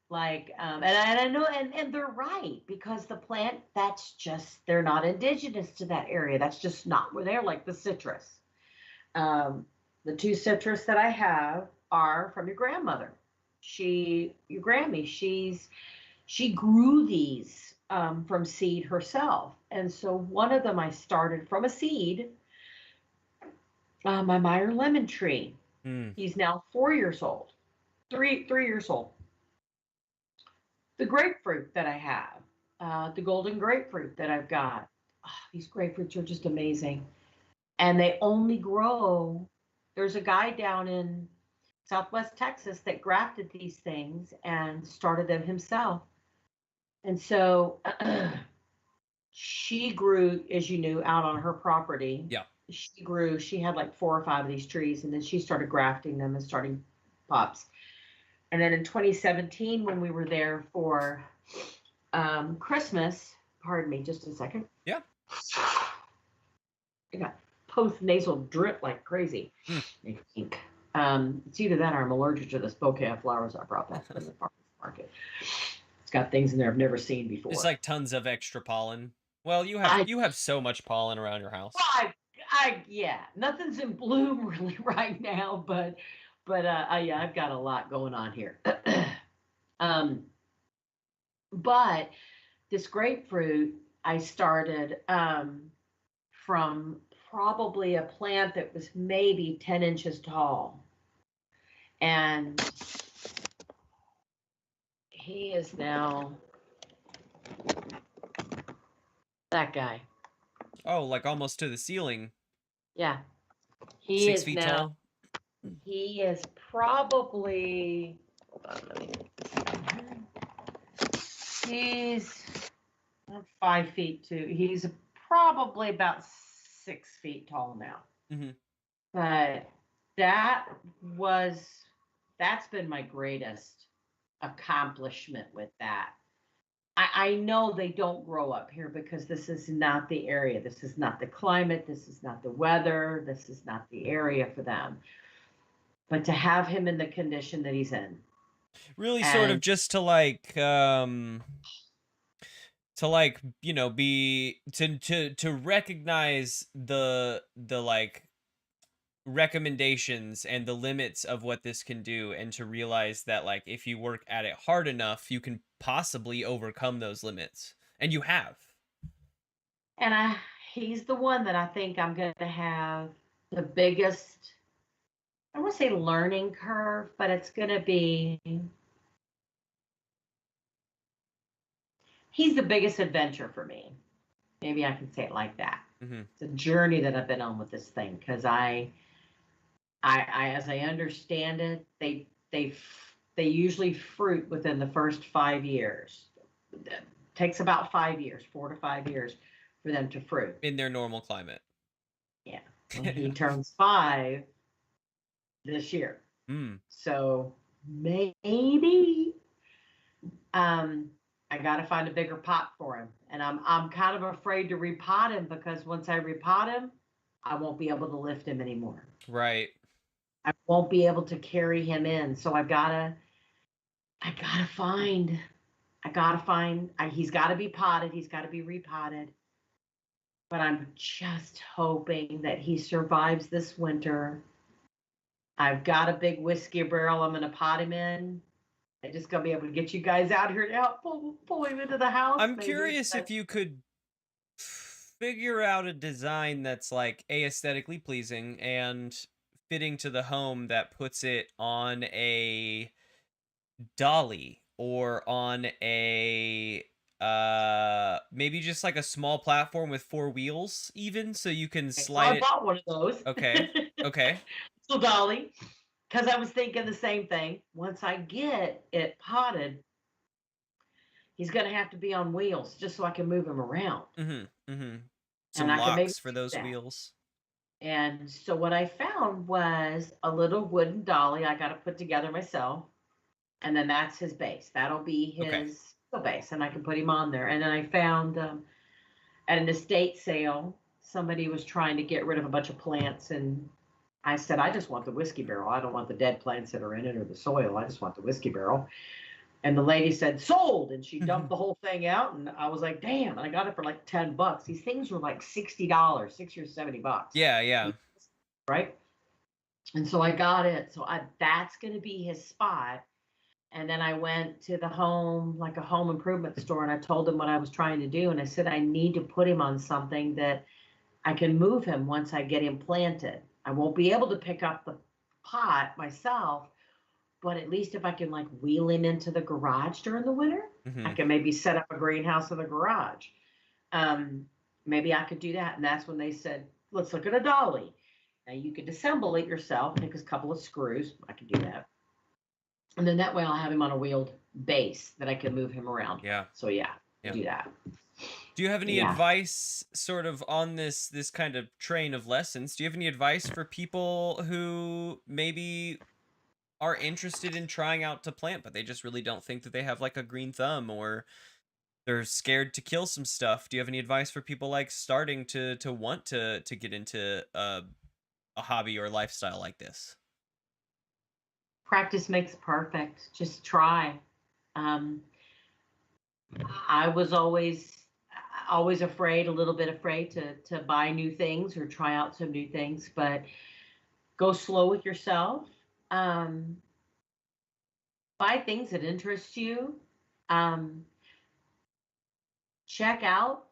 and I know and they're right because the plant that's just they're not indigenous to that area. That's just not where they're like the citrus. Um, the two citrus that I have are from your grandmother. Your Grammy, she grew these from seed herself. And so one of them I started from a seed, my Meyer lemon tree. Hmm. He's now 4 years old, 3 years old. The grapefruit that I have, the golden grapefruit that I've got. Oh, these grapefruits are just amazing. And they only grow. There's a guy down in Southwest Texas that grafted these things and started them himself. And so she grew, as you knew, out on her property. Yeah. She had like 4 or 5 of these trees, and then she started grafting them and starting pops. And then in 2017, when we were there for Christmas, pardon me just a second. Yeah. I got post nasal drip like crazy. Hmm. I think. It's either that or I'm allergic to this bouquet of flowers I brought back from the farmer's market. It's got things in there I've never seen It's before. like tons of extra pollen. Well, I, you have so much pollen around your well, house. yeah, nothing's in bloom really right now, but yeah, I've got a lot going on here. um, but this grapefruit I started from probably a plant that was maybe 10 inches tall. And he is now that guy. Oh, like almost to the ceiling, Yeah. He six is feet now, tall. he is probably, hold on, he's 5 feet too. He's probably about 6 feet tall now. Mm-hmm. But that was, that's been my greatest accomplishment with that. I know they don't grow up here because this is not the area. This is not the climate. This is not the weather. This is not the area for them. But to have him in the condition that he's in, Really sort of and just to like, you know, be to recognize the like recommendations and the limits of what this can do, and to realize that like if you work at it hard enough you can possibly overcome those limits, and you have. and he's the one that I think I'm going to have the biggest. I don't want to say learning curve, but it's going to be. He's the biggest adventure for me. Maybe I can say it like that. Hmm. It's a journey that I've been on with this thing because as I understand it, they usually fruit within the first 5 years. It takes about 5 years, 4 to 5 years, for them to fruit. In their normal climate. Yeah. Well, he turns 5 this year, Mm. so maybe um, I got to find a bigger pot for him, and I'm kind of afraid to repot him because once I repot him, I won't be able to lift him anymore. Right. I won't be able to carry him in. So I gotta find, he's got to be potted. He's got to be repotted. But I'm just hoping that he survives this winter. I've got a big whiskey barrel I'm going to pot him in. I just got to be able to get you guys out here to help pull him into the house, I'm maybe. curious if you could figure out a design that's like aesthetically pleasing and fitting to the home, that puts it on a dolly or on a maybe just like a small platform with four wheels, even, so you can Okay, so slide I it. bought one of those. Okay. Okay. So Dolly, because I was thinking the same thing. Once I get it potted, he's going to have to be on wheels just so I can move him around. Mhm. Mhm. And Some I can maybe locks for do those that. wheels. And so what I found was a little wooden dolly I got to put together myself. And then that's his base. That'll be Okay. his base. And I can put him on there. And then I found at an estate sale, somebody was trying to get rid of a bunch of plants. And I said, I just want the whiskey barrel. I don't want the dead plants that are in it or the soil. I just want the whiskey barrel. And the lady said, sold. And she dumped the whole thing out. And I was like, damn. And I got it for like $10. These things were like $60, 60 or $70. Yeah, yeah. Right. And so I got it. So that's going to be his spot. And then I went to the home, like a home improvement store, and I told him what I was trying to do. And I said, I need to put him on something that I can move him once I get him planted. I won't be able to pick up the pot myself, but at least if I can like wheel him into the garage during the winter, I Mhm. can maybe set up a greenhouse in the garage. Um, Maybe I could do that. And that's when they said, let's look at a dolly. Now you could assemble it yourself, take a couple of screws. I can do that. And then that way I'll have him on a wheeled base that I can move him around with. Yeah. So yeah, Yeah. do that. Do you have any Yeah. advice sort of on this kind of train of lessons? Do you have any advice for people who maybe are interested in trying out to plant, but they just really don't think that they have like a green thumb, or they're scared to kill some stuff? Do you have any advice for people like starting to want to get into a hobby or lifestyle like this? Practice makes perfect. Just try. Um, I was always afraid, a little bit afraid to buy new things or try out some new things, but go slow with yourself. Um, Buy things that interest you. Um, check out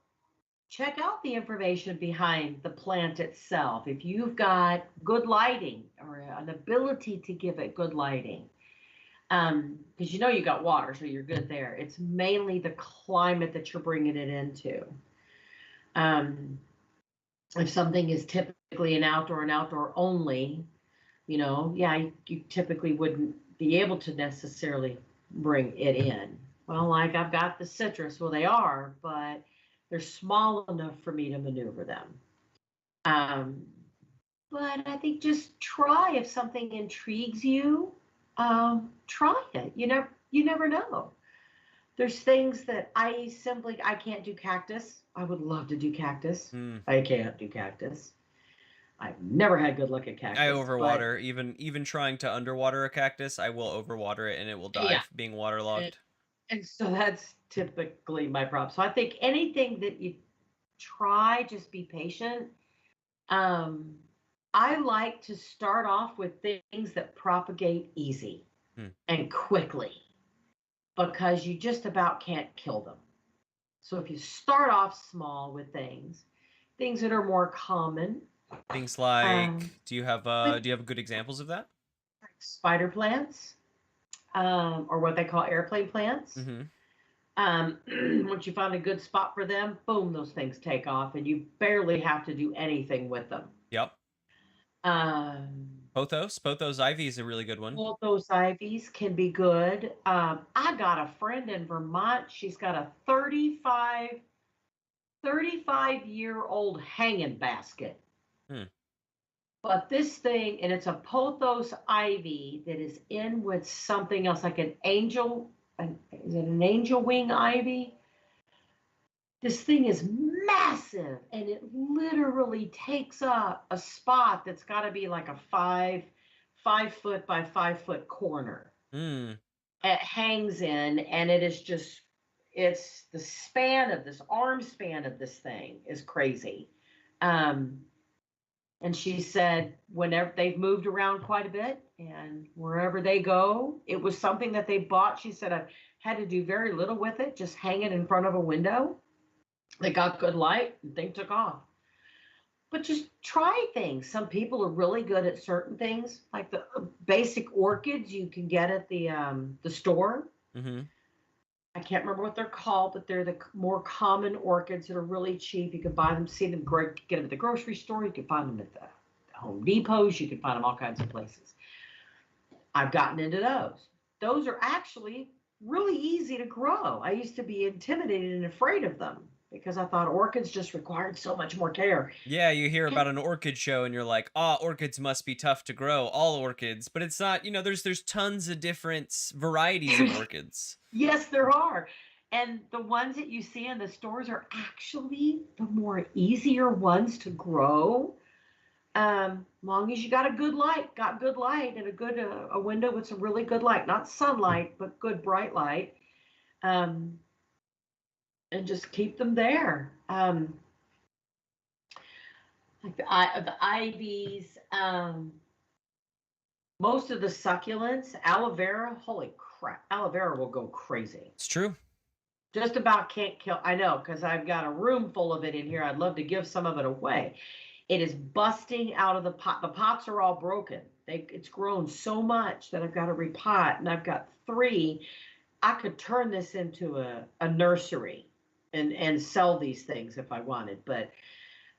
check out the information behind the plant itself. If you've got good lighting or an ability to give it good lighting, because you know you got water, so you're good there. It's mainly the climate that you're bringing it into. Um, if something is typically an outdoor only, yeah, you typically wouldn't be able to necessarily bring it in. Well, like I've got the citrus, well, they are, but they're small enough for me to maneuver them. Um, but I think just try if something intrigues you. Try it. You never know. There's things that I can't do cactus. I would love to do cactus. Mm. I can't do cactus. I've never had good luck at I cactus, but overwater. Even trying to underwater a cactus, I will overwater it and it will die yeah. from being And, waterlogged. and so that's typically my problem. So I think anything that you try, just be patient. Um, I like to start off with things that propagate easy Hmm. and quickly because you just about can't kill them. So if you start off small with things that are more common, Things um, like, like do you have good examples of that? spider plants, or what they call airplane plants. Mm-hmm. Once you find a good spot for them, boom, those things take off, and you barely have to do anything with them. Yep. Um, Pothos ivy is a really good one. All those ivies can be good. I got a friend in Vermont. She's got a 35-year-old hanging basket. Hmm. But this thing, and it's a pothos ivy that is in with something else, like is it an angel wing ivy? This thing is massive, and it literally takes up a spot that's got to be like a 5 foot by 5 foot corner. Hmm. It hangs in, and it is just, it's the span of this arm span of this thing is crazy. Um, and she said whenever they've moved around quite a bit, and wherever they go, it was something that they bought. She said I've had to do very little with it, just hang it in front of a window. They got good light, and thing took off. But just try things. Some people are really good at certain things, like the basic orchids you can get at the store. Mm-hmm. I can't remember what they're called, but they're the more common orchids that are really cheap. You can buy them, see them great, get them at the grocery store. You can find them at the Home Depots. You can find them all kinds of places. I've gotten into those. Those are actually really easy to grow. I used to be intimidated and afraid of them because I thought orchids just required so much more care. Yeah, you hear about an orchid show and you're like, "Ah, orchids must be tough to grow, all orchids." But it's not, there's tons of different varieties of orchids. Yes, there are. And the ones that you see in the stores are actually the more easier ones to grow. Long as you got good light, and a window with some really good light, not sunlight, but good bright light, um, and just keep them there. Like the ivies, most of the succulents, aloe vera. Holy crap, aloe vera will go crazy. It's true. Just about can't kill. I know, because I've got a room full of it in here. I'd love to give some of it away. It is busting out of the pot. The pots are all broken. It's grown so much that I've got to repot, and I've got three. I could turn this into a nursery and sell these things if I wanted, but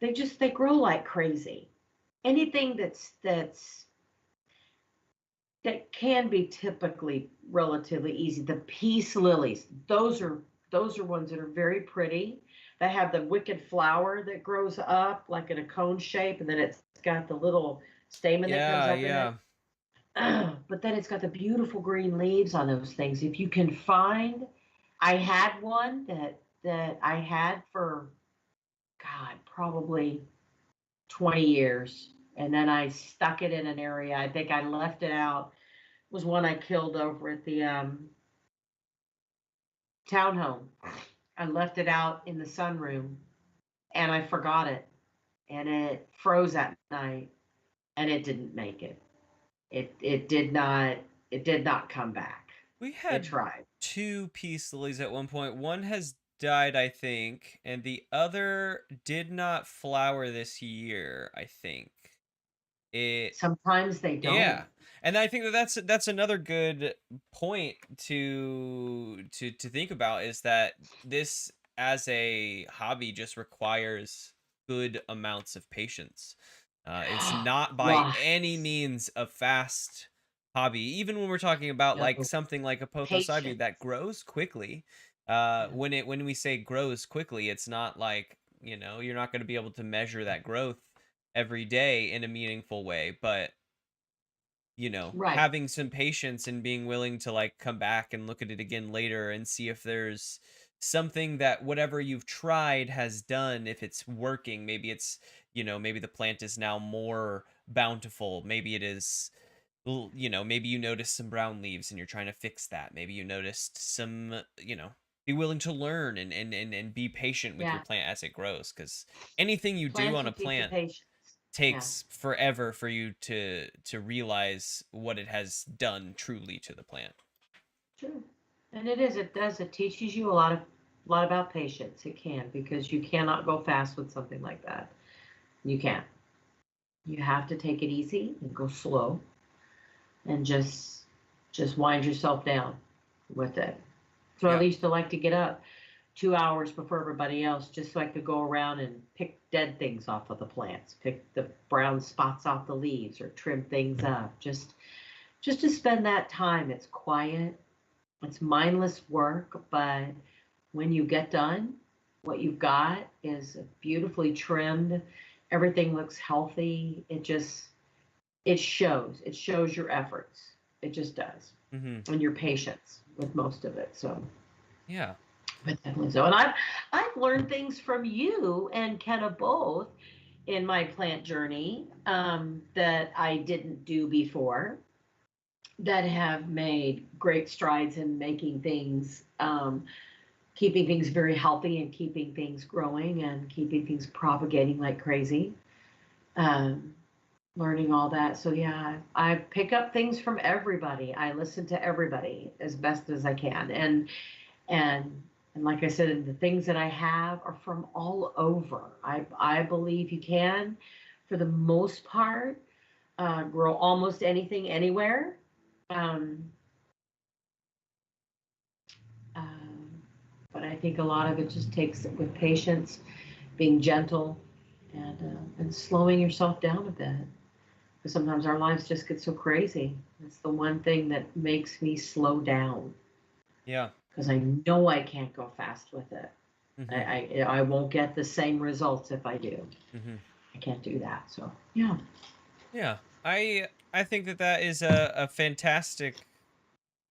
they grow like crazy. Anything that can be typically relatively easy. The peace lilies, those are ones that are very pretty. They have the wicked flower that grows up like in a cone shape, and then it's got the little stamen that comes Yeah, up in it. yeah. But then it's got the beautiful green leaves on those things. If you can find, I had one that I had for God, probably 20 years. And then I stuck it in an area. I think I left it out. It was one I killed over at the townhome. I left it out in the sunroom, and I forgot it. And it froze that night, and it didn't make it. It did not come back. We It had tried. two peace lilies at one point. One has died, I think, and the other did not flower this year, I think. It Sometimes they don't. Yeah. And I think that's another good point to think about, is that this as a hobby just requires good amounts of patience. It's not by Right. any means a fast hobby. Even when we're talking about like No. something like a pothos ivy Patient. that grows quickly, Yeah. when we say grows quickly, it's not like, you're not going to be able to measure that growth every day in a meaningful way, but Right. having some patience and being willing to like come back and look at it again later and see if there's something that whatever you've tried has done, if it's working. Maybe it's, maybe the plant is now more bountiful. Maybe it is, maybe you noticed some brown leaves and you're trying to fix that. Maybe you noticed some, be willing to learn and be patient with your Yeah. plant as it grows. Because anything you do Plants on will a teach you plant patience. Yeah. takes forever for you to realize what it has done truly to the plant. True. And it is, it does, it teaches you a lot about patience. It can, because you cannot go fast with something like that. You can't. You have to take it easy and go slow and just wind yourself down with it. So I Yeah. used to like to get up 2 hours before everybody else just so I could go around and pick dead things off of the plants, pick the brown spots off the leaves or trim things up. Just to spend that time. It's quiet. It's mindless work, but when you get done, what you've got is beautifully trimmed. Everything looks healthy. It shows. It shows your efforts. It just does. Hmm. And your patience with most of it. So, Yeah. but definitely so. And I've learned things from you and Kenna both in my plant journey that I didn't do before, that have made great strides in making things, keeping things very healthy and keeping things growing and keeping things propagating like crazy. Um, Learning all that. So yeah, I pick up things from everybody. I listen to everybody as best as I can, and and like I said, the things that I have are from all over. I believe you can, for the most part, grow almost anything anywhere. Um, Um, but I think a lot of it just takes with patience, being gentle, and slowing yourself down a bit. Because sometimes our lives just get so crazy. That's the one thing that makes me slow down. Yeah. Because I know I can't go fast with it. Hmm. I won't get the same results if I do. Hmm. I can't do that. So yeah, Yeah. I think that is a fantastic,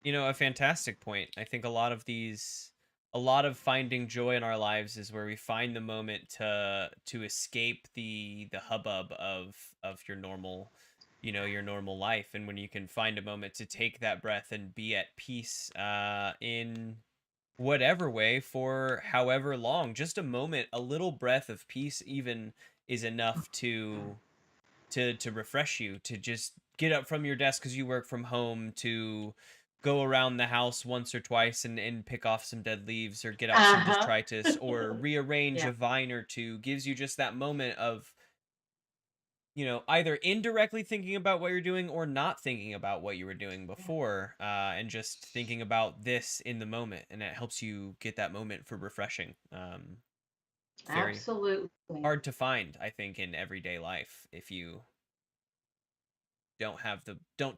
a fantastic point. I think a lot of finding joy in our lives is where we find the moment to escape the hubbub of your normal life, and when you can find a moment to take that breath and be at peace in whatever way for however long, just a moment, a little breath of peace even is enough to refresh you, to just get up from your desk because you work from home, to go around the house once or twice and pick off some dead leaves, or get out some uh detritus, or huh, rearrange yeah, a vine or two, gives you just that moment of, either indirectly thinking about what you're doing or not thinking about what you were doing yeah, before, and just thinking about this in the moment, and it helps you get that moment for refreshing. It's very absolutely. hard to find, I think, in everyday life if you don't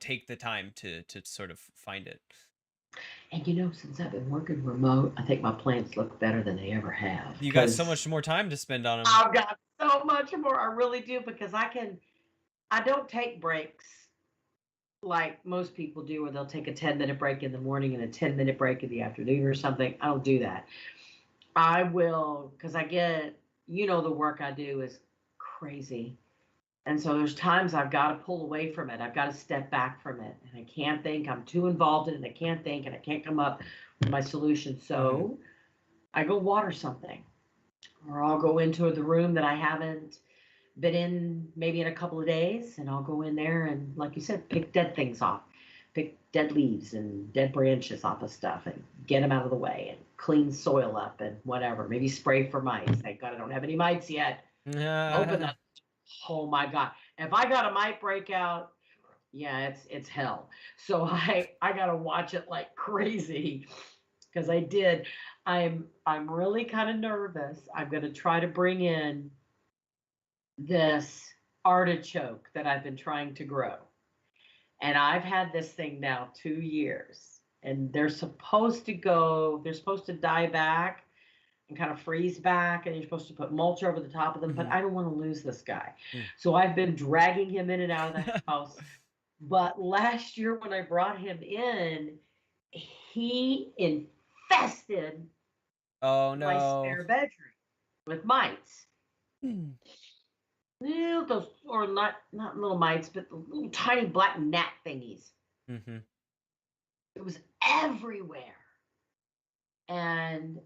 take the time to sort of find it. And since I've been working remote, I think my plants look better than they ever have You got so because much more time to spend on them. I've got so much more. I really do, because I don't take breaks like most people do, where they'll take a 10-minute break in the morning and a 10-minute break in the afternoon or something. I don't do that. I will, because the work I do is crazy. And so there's times I've got to pull away from it. I've got to step back from it. And I can't think. I'm too involved in it. I can't think and I can't come up with my solution. Hmm. So I go water something, or I'll go into the room that I haven't been in maybe in a couple of days, and I'll go in there and, like you said, pick dead things off, pick dead leaves and dead branches off of stuff and get them out of the way and clean soil up and whatever. Maybe spray for mites. Thank God I don't have any mites yet. I'm hoping that. Oh my God, if I got a mite breakout, yeah, it's hell. So I gotta watch it like crazy, because I did. I'm really kind of nervous. I'm gonna try to bring in this artichoke that I've been trying to grow. And I've had this thing now 2 years. And they're supposed to die back and kind of freeze back. And you're supposed to put mulch over the top of them. But Hmm. I don't want to lose this guy. So I've been dragging him in and out of the house But last year when I brought him in, he infested Oh my no. spare bedroom with mites. Hmm. Those, or not little mites, but the little tiny black gnat thingies. Mm-hmm. It was everywhere. And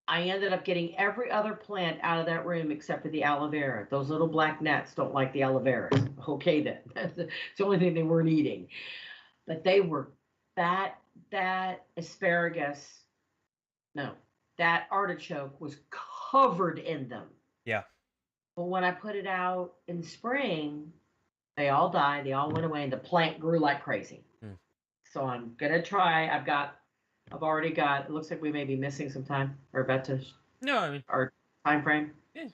I ended up getting every other plant out of that room except for the aloe vera. Those little black gnats don't like the aloe vera. Okay, then. That's the only thing they weren't eating. But they were that asparagus, no, that artichoke was covered in them. Yeah. But when I put it out in spring, they all died, they all went away, and the plant grew like crazy. Mm. So I'm gonna try. I've already got. It looks like we may be missing some time. We're about to No, I mean, our time frame. yeah.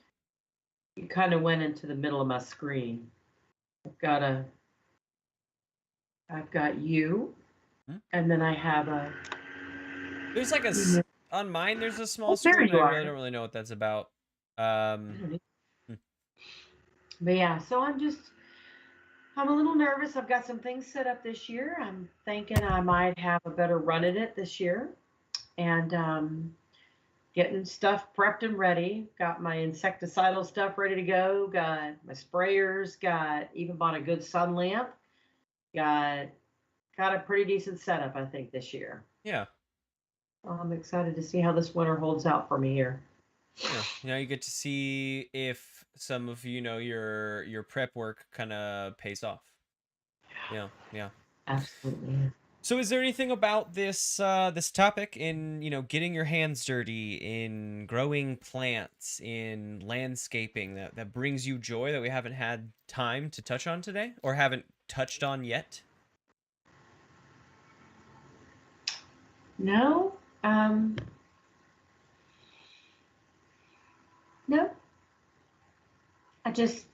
You kind of went into the middle of my screen. I've got a. I've got you, Hmm? and then I have a. There's like on mine. There's a small Oh, there screen. I you really are. don't really know what that's about. I Um. don't know. Hmm. But yeah, so I'm a little nervous. I've got some things set up this year. I'm thinking I might have a better run at it this year, and getting stuff prepped and ready. Got my insecticidal stuff ready to go. Got my sprayers. Got even bought a good sun lamp. Got a pretty decent setup, I think, this year. Yeah. I'm excited to see how this winter holds out for me here. Yeah. Now you get to see if some of your prep work kind of pays off. Yeah. Yeah. Absolutely. So is there anything about this topic in, getting your hands dirty, in growing plants, in landscaping that brings you joy that we haven't had time to touch on today or haven't touched on yet? No, no. I just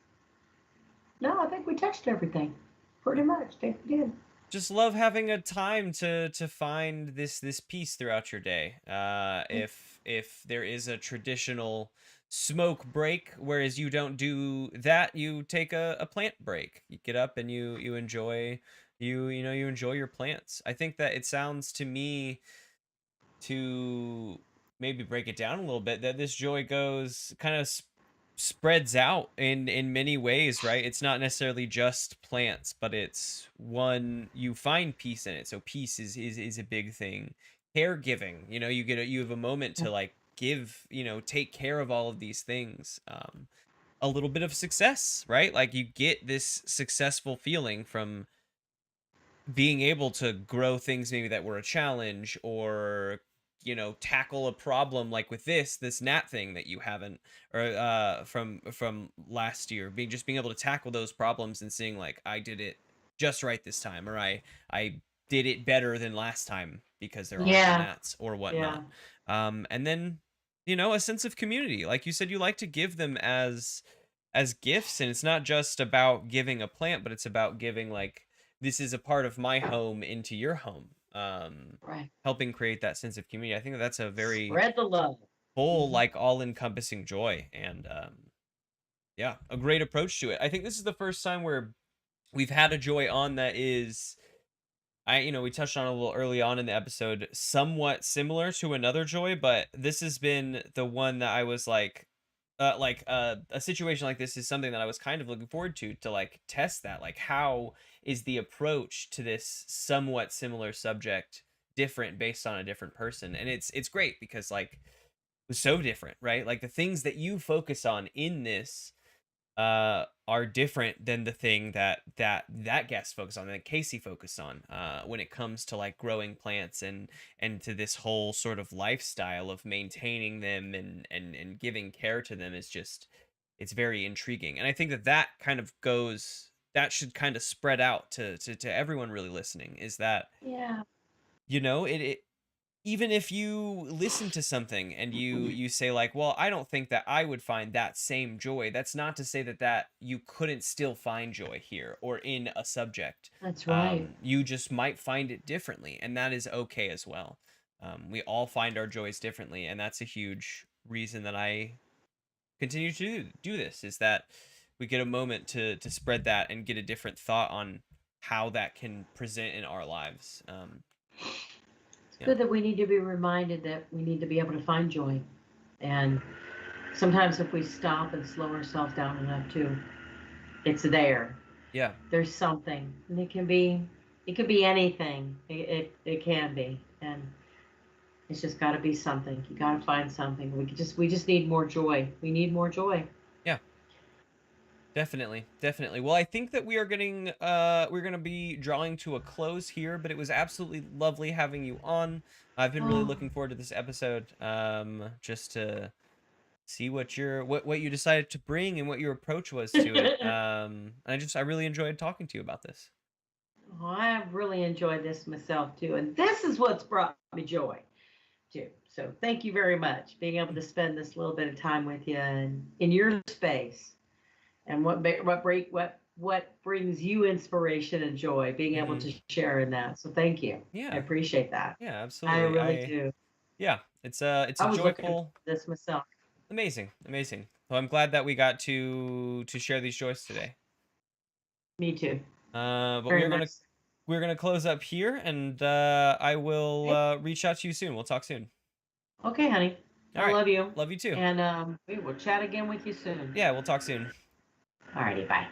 no. I think we touched everything, pretty much. I think we did. Just love having a time to find this peace throughout your day. If there is a traditional smoke break, whereas you don't do that, you take a plant break. You get up and you enjoy you enjoy your plants. I think that it sounds to me, to maybe break it down a little bit, that this joy goes kind of spreads out in many ways, right? It's not necessarily just plants, but it's one, you find peace in it. So peace is a big thing. Caregiving, you have a moment to like give, take care of all of these things. A little bit of success, right? Like you get this successful feeling from being able to grow things maybe that were a challenge, or tackle a problem like with this gnat thing that you haven't, or from last year, being able to tackle those problems and seeing like, I did it just right this time, or I did it better than last time because there aren't the Yeah, gnats or whatnot. yeah, And then a sense of community, like you said, you like to give them as gifts, and it's not just about giving a plant, but it's about giving, like, this is a part of my home into your home, right. helping create that sense of community. I think that's a very Spread the love. full, Hmm. like, all-encompassing joy, and yeah, a great approach to it. I think this is the first time where we've had a joy on that is, we touched on a little early on in the episode, somewhat similar to another joy, but this has been the one that I was a situation like this is something that I was kind of looking forward to like test that. Like, how is the approach to this somewhat similar subject different based on a different person? And it's great because, like, it was so different, right? Like the things that you focus on in this are different than the thing that guest focused on, that Casey focused on, when it comes to like growing plants and to this whole sort of lifestyle of maintaining them and giving care to them. Is just, it's very intriguing, and I think that kind of goes, that should kind of spread out to everyone really listening, is that, Yeah. it even if you listen to something and you say like, well, I don't think that I would find that same joy, that's not to say that you couldn't still find joy here or in a subject. That's right. You just might find it differently, and that is okay as well. We all find our joys differently, and that's a huge reason that I continue to do this, is that we get a moment to spread that and get a different thought on how that can present in our lives. It's Yeah. good that we need to be reminded that we need to be able to find joy. And sometimes if we stop and slow ourselves down enough to, it's there. Yeah. There's something. And it could be anything. It can be. And it's just got to be something. You got to find something. We just need more joy. We need more joy. Yeah. Definitely, definitely. Well, I think that we're gonna be drawing to a close here, but it was absolutely lovely having you on. I've been really Oh, looking forward to this episode, just to see what you decided to bring and what your approach was to it. I really enjoyed talking to you about this. I've really enjoyed this myself too. And this is what's brought me joy too. So thank you very much. Being able to spend this little bit of time with you and in your space, and what brings you inspiration and joy, being able Hmm. to share in that. So thank you. I Yeah, appreciate that. yeah, I absolutely. really do. Yeah, it's a I was looking for joyful, this myself. amazing, amazing. Well, I'm glad that we got to share these joys today. Me too. But Very much. we're gonna close up here, and I will Okay, reach out to you soon. We'll talk soon. okay, honey. All I right, love you. love you too. And we will chat again with you soon. Yeah, we'll talk soon. Alrighty, bye.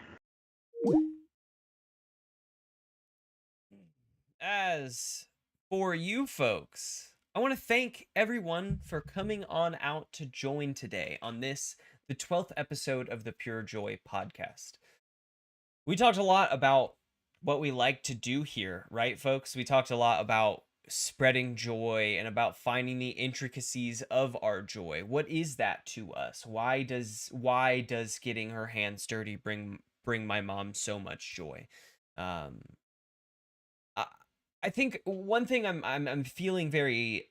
As for you folks, I want to thank everyone for coming on out to join today on this, the 12th episode of the Pure Joy podcast. We talked a lot about what we like to do here, right, folks? We talked a lot about spreading joy and about finding the intricacies of our joy. What is that to us? Why does getting her hands dirty bring my mom so much joy? Um, I, I think one thing I'm feeling very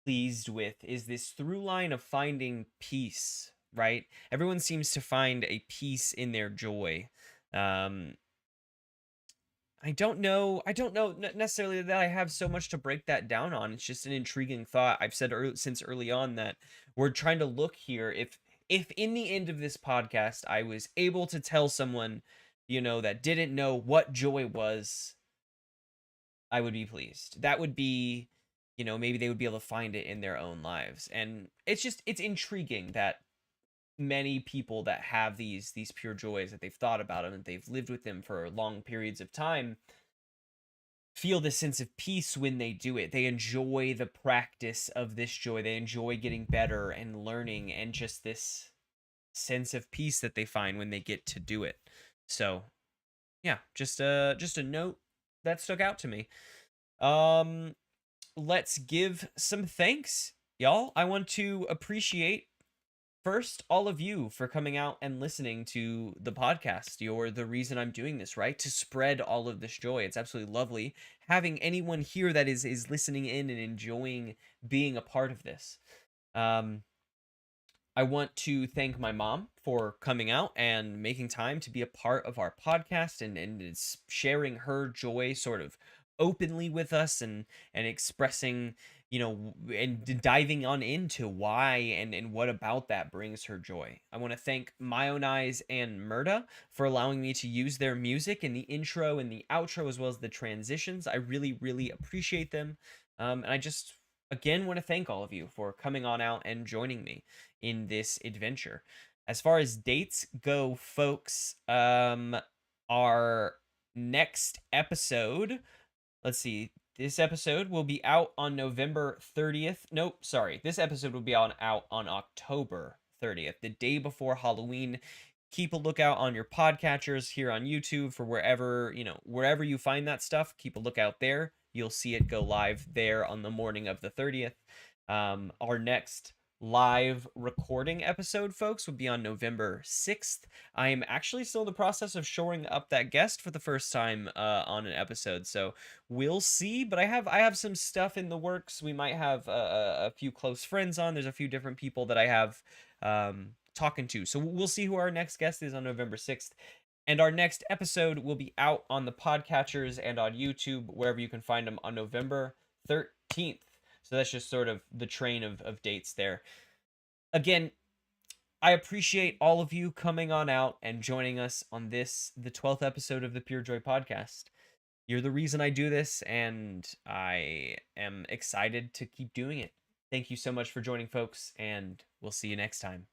pleased with is this through line of finding peace, right? Everyone seems to find a peace in their joy. Um, I don't know necessarily that I have so much to break that down on. It's just an intriguing thought. I've said since early on that we're trying to look here if in the end of this podcast I was able to tell someone, that didn't know what joy was, I would be pleased. That would be, maybe they would be able to find it in their own lives. And it's intriguing that many people that have these pure joys, that they've thought about them and they've lived with them for long periods of time, feel this sense of peace when they do it. They enjoy the practice of this joy. They enjoy getting better and learning, and just this sense of peace that they find when they get to do it. So, yeah, just a note that stuck out to me. Um let's give some thanks, y'all. I want to appreciate first all of you for coming out and listening to the podcast. You're the reason I'm doing this, right? To spread all of this joy. It's absolutely lovely having anyone here that is listening in and enjoying being a part of this. Um, I want to thank my mom for coming out and making time to be a part of our podcast, and is sharing her joy sort of openly with us, and expressing, and diving on into why and what about that brings her joy. I want to thank My Own Eyes and Murda for allowing me to use their music in the intro and the outro, as well as the transitions. I really, really appreciate them. And I just, again, want to thank all of you for coming on out and joining me in this adventure. As far as dates go, folks, our next episode, let's see, this episode will be out on November 30th. Nope, sorry. This episode will be out on October 30th, the day before Halloween. Keep a lookout on your podcatchers here on YouTube for wherever you find that stuff. Keep a lookout there. You'll see it go live there on the morning of the 30th. Our next live recording episode, folks, would be on November 6th. I am actually still in the process of shoring up that guest for the first time on an episode, so we'll see. But I have some stuff in the works. We might have a few close friends on. There's a few different people that I have talking to, so we'll see who our next guest is on November 6th. And our next episode will be out on the podcatchers and on YouTube, wherever you can find them, on November 13th. So that's just sort of the train of dates there. Again, I appreciate all of you coming on out and joining us on this, the 12th episode of the PureJoy podcast. You're the reason I do this, and I am excited to keep doing it. Thank you so much for joining, folks, and we'll see you next time.